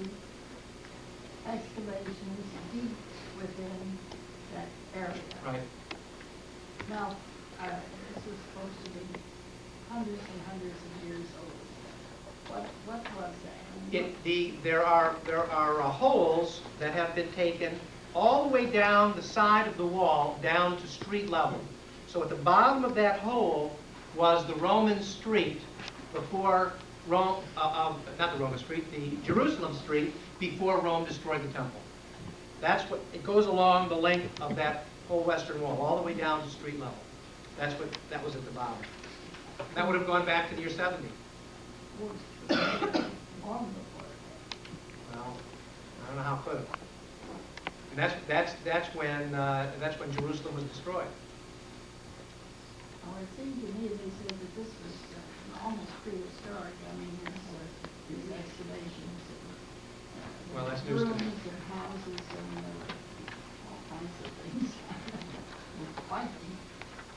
J: excavations deep within that area.
A: Right.
J: Now, this was supposed to be hundreds and hundreds of years old. What was that?
A: There are holes that have been taken all the way down the side of the wall, down to street level. So at the bottom of that hole was the Roman street before Rome, not the Roman street, the Jerusalem street before Rome destroyed the temple. That's what, it goes along the length of that whole western wall, all the way down to street level. That was at the bottom. That would have gone back to the year 70. Well, I don't know how it could have. And that's when Jerusalem was destroyed.
J: Well, it seemed to me they said that this was almost prehistoric. I mean, these excavations,
A: well, that's news to me.
J: Rooms and houses and all kinds of things. Fighting.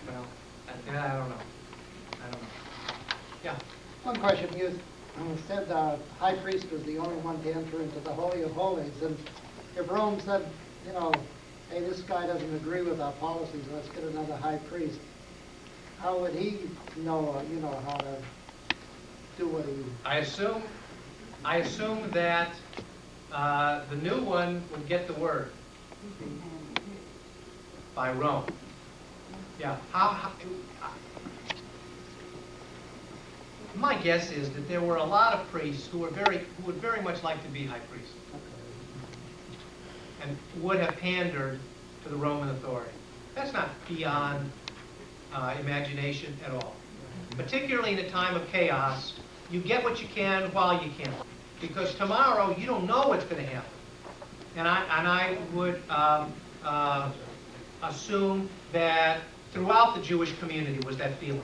A: Well, I don't know. Yeah.
F: One question, you said the high priest was the only one to enter into the Holy of Holies, and if Rome said, you know, hey, this guy doesn't agree with our policies, let's get another high priest, how would he know, how to do what he...
A: I assume that the new one would get the word by Rome. Yeah. My guess is that there were a lot of priests who would very much like to be high priests, and would have pandered to the Roman authority. That's not beyond imagination at all. Particularly in a time of chaos, you get what you can while you can, because tomorrow you don't know what's going to happen. And I would assume that throughout the Jewish community was that feeling.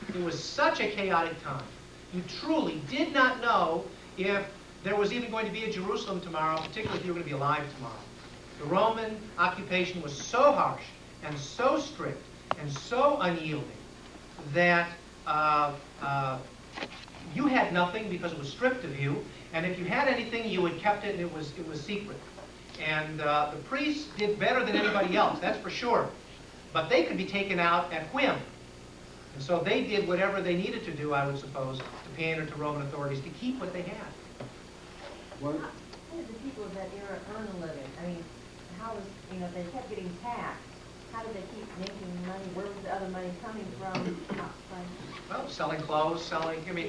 A: It was such a chaotic time. You truly did not know if there was even going to be a Jerusalem tomorrow, particularly if you were going to be alive tomorrow. The Roman occupation was so harsh and so strict and so unyielding that you had nothing because it was stripped of you, and if you had anything, you had kept it, and it was secret. And the priests did better than anybody else, that's for sure. But they could be taken out at whim. And so they did whatever they needed to do, I would suppose, to pander to Roman authorities to keep what they had.
N: How did the people of that era earn a living? I mean, how was, they kept getting taxed.
O: how do they keep making money? Where was the other money coming from?
A: Well, selling clothes,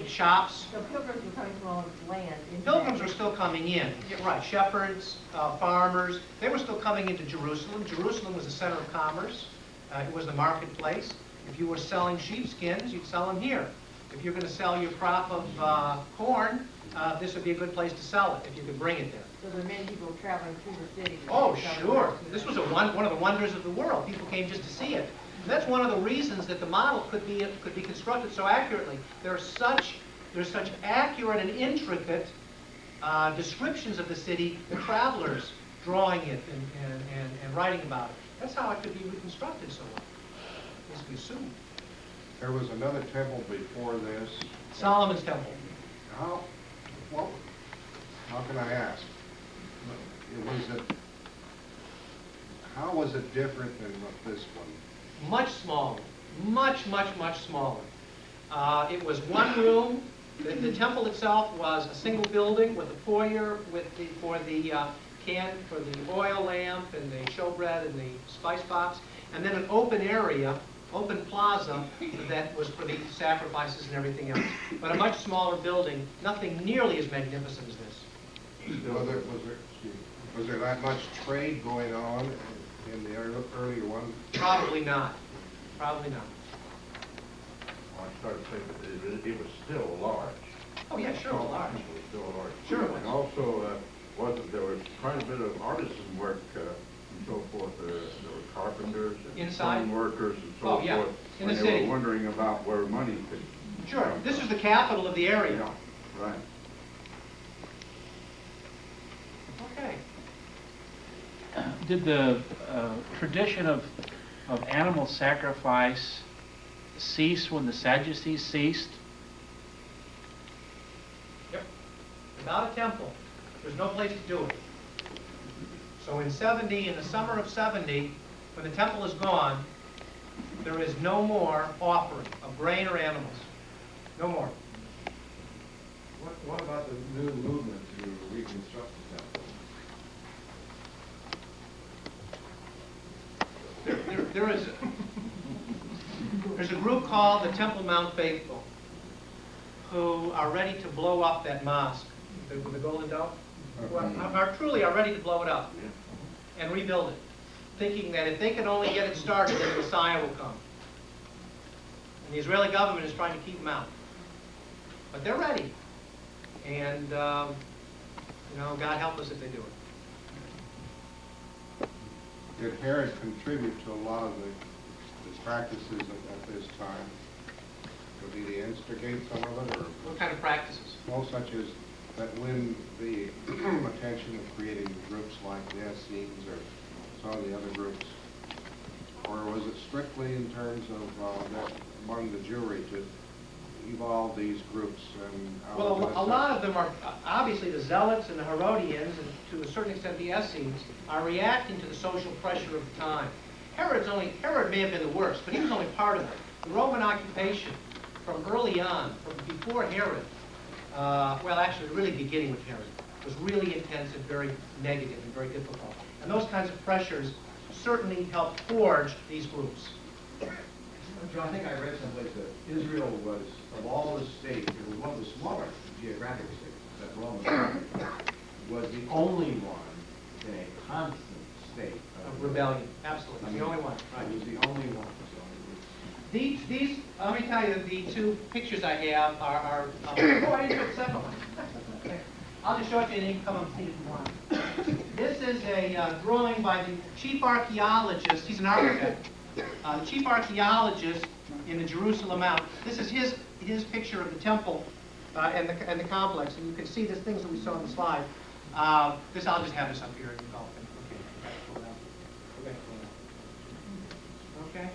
A: shops.
O: So pilgrims were coming from all over the land.
A: Pilgrims were still coming in. Yeah, right, shepherds, farmers, they were still coming into Jerusalem. Jerusalem was the center of commerce. It was the marketplace. If you were selling sheepskins, you'd sell them here. If you're going to sell your crop of corn, this would be a good place to sell it, if you could bring it there.
O: So there were many people traveling through the city.
A: Oh, sure. This was one of the wonders of the world. People came just to see it. And that's one of the reasons that the model could be constructed so accurately. There's such accurate and intricate descriptions of the city, the travelers drawing it and writing about it. That's how it could be reconstructed so well, as we assume.
G: There was another temple before this.
A: Solomon's temple.
G: How can I ask? How was it different than this one?
A: Much smaller. Much smaller. It was one room. The temple itself was a single building with a foyer for the oil lamp and the showbread and the spice box, and then an open area, open plaza that was for the sacrifices and everything else. But a much smaller building, nothing nearly as magnificent as this.
G: Was there that much trade going on in the earlier one?
A: Probably not. Probably not.
D: Well, I started saying that it was still large.
A: Oh yeah, sure, it was large.
D: It was still large.
A: Sure it was.
D: And also, there was quite a bit of artisan work and so forth. There were carpenters and
A: inside
D: stone workers and so
A: forth.
D: forth.
A: In the
D: they
A: city.
D: were wondering about where money could.
A: Sure. This is the capital of the area.
D: Yeah, right.
A: Okay.
C: Did the tradition of animal sacrifice cease when the Sadducees ceased?
A: Yep. Without a temple, there's no place to do it. So in the summer of 70, when the temple is gone, there is no more offering of grain or animals. No more.
K: What about the new movement to reconstruct the temple?
A: There's a group called the Temple Mount Faithful who are ready to blow up that mosque, the Golden Dome, who are ready to blow it up and rebuild it, thinking that if they can only get it started, then the Messiah will come. And the Israeli government is trying to keep them out. But they're ready. And, God help us if they do it.
G: Did Herod contribute to a lot of the practices at this time? Did he instigate some of it? Or
A: what kind of practices?
G: Well, such as that win the attention of creating groups like the Essenes or some of the other groups? Or was it strictly in terms of that among the Jewry to evolve these groups? And
A: well, a lot of them are, obviously the Zealots and the Herodians, and to a certain extent the Essenes, are reacting to the social pressure of the time. Herod may have been the worst, but he was only part of it. The Roman occupation from early on, from before Herod, actually really beginning with Herod, was really intense and very negative and very difficult. And those kinds of pressures certainly helped forge these groups.
B: John, I think I read someplace that Israel was, of all the states, it was one of the smaller geographic states that Rome was the only one in a constant state
A: of rebellion. Absolutely, the only one.
B: Right, it was the only one.
A: These, let me tell you, the two pictures I have are oh, I didn't do a second one. I'll just show it to you and you can come and see it if you want. This is a drawing by the chief archaeologist. He's an architect. The chief archaeologist in the Jerusalem Mount. This is his picture of the temple and the complex, and you can see these things that we saw on the slide. I'll just have this up here. Okay.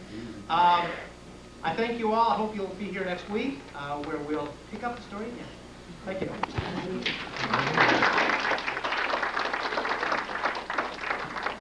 A: I thank you all. I hope you'll be here next week, where we'll pick up the story again. Thank you.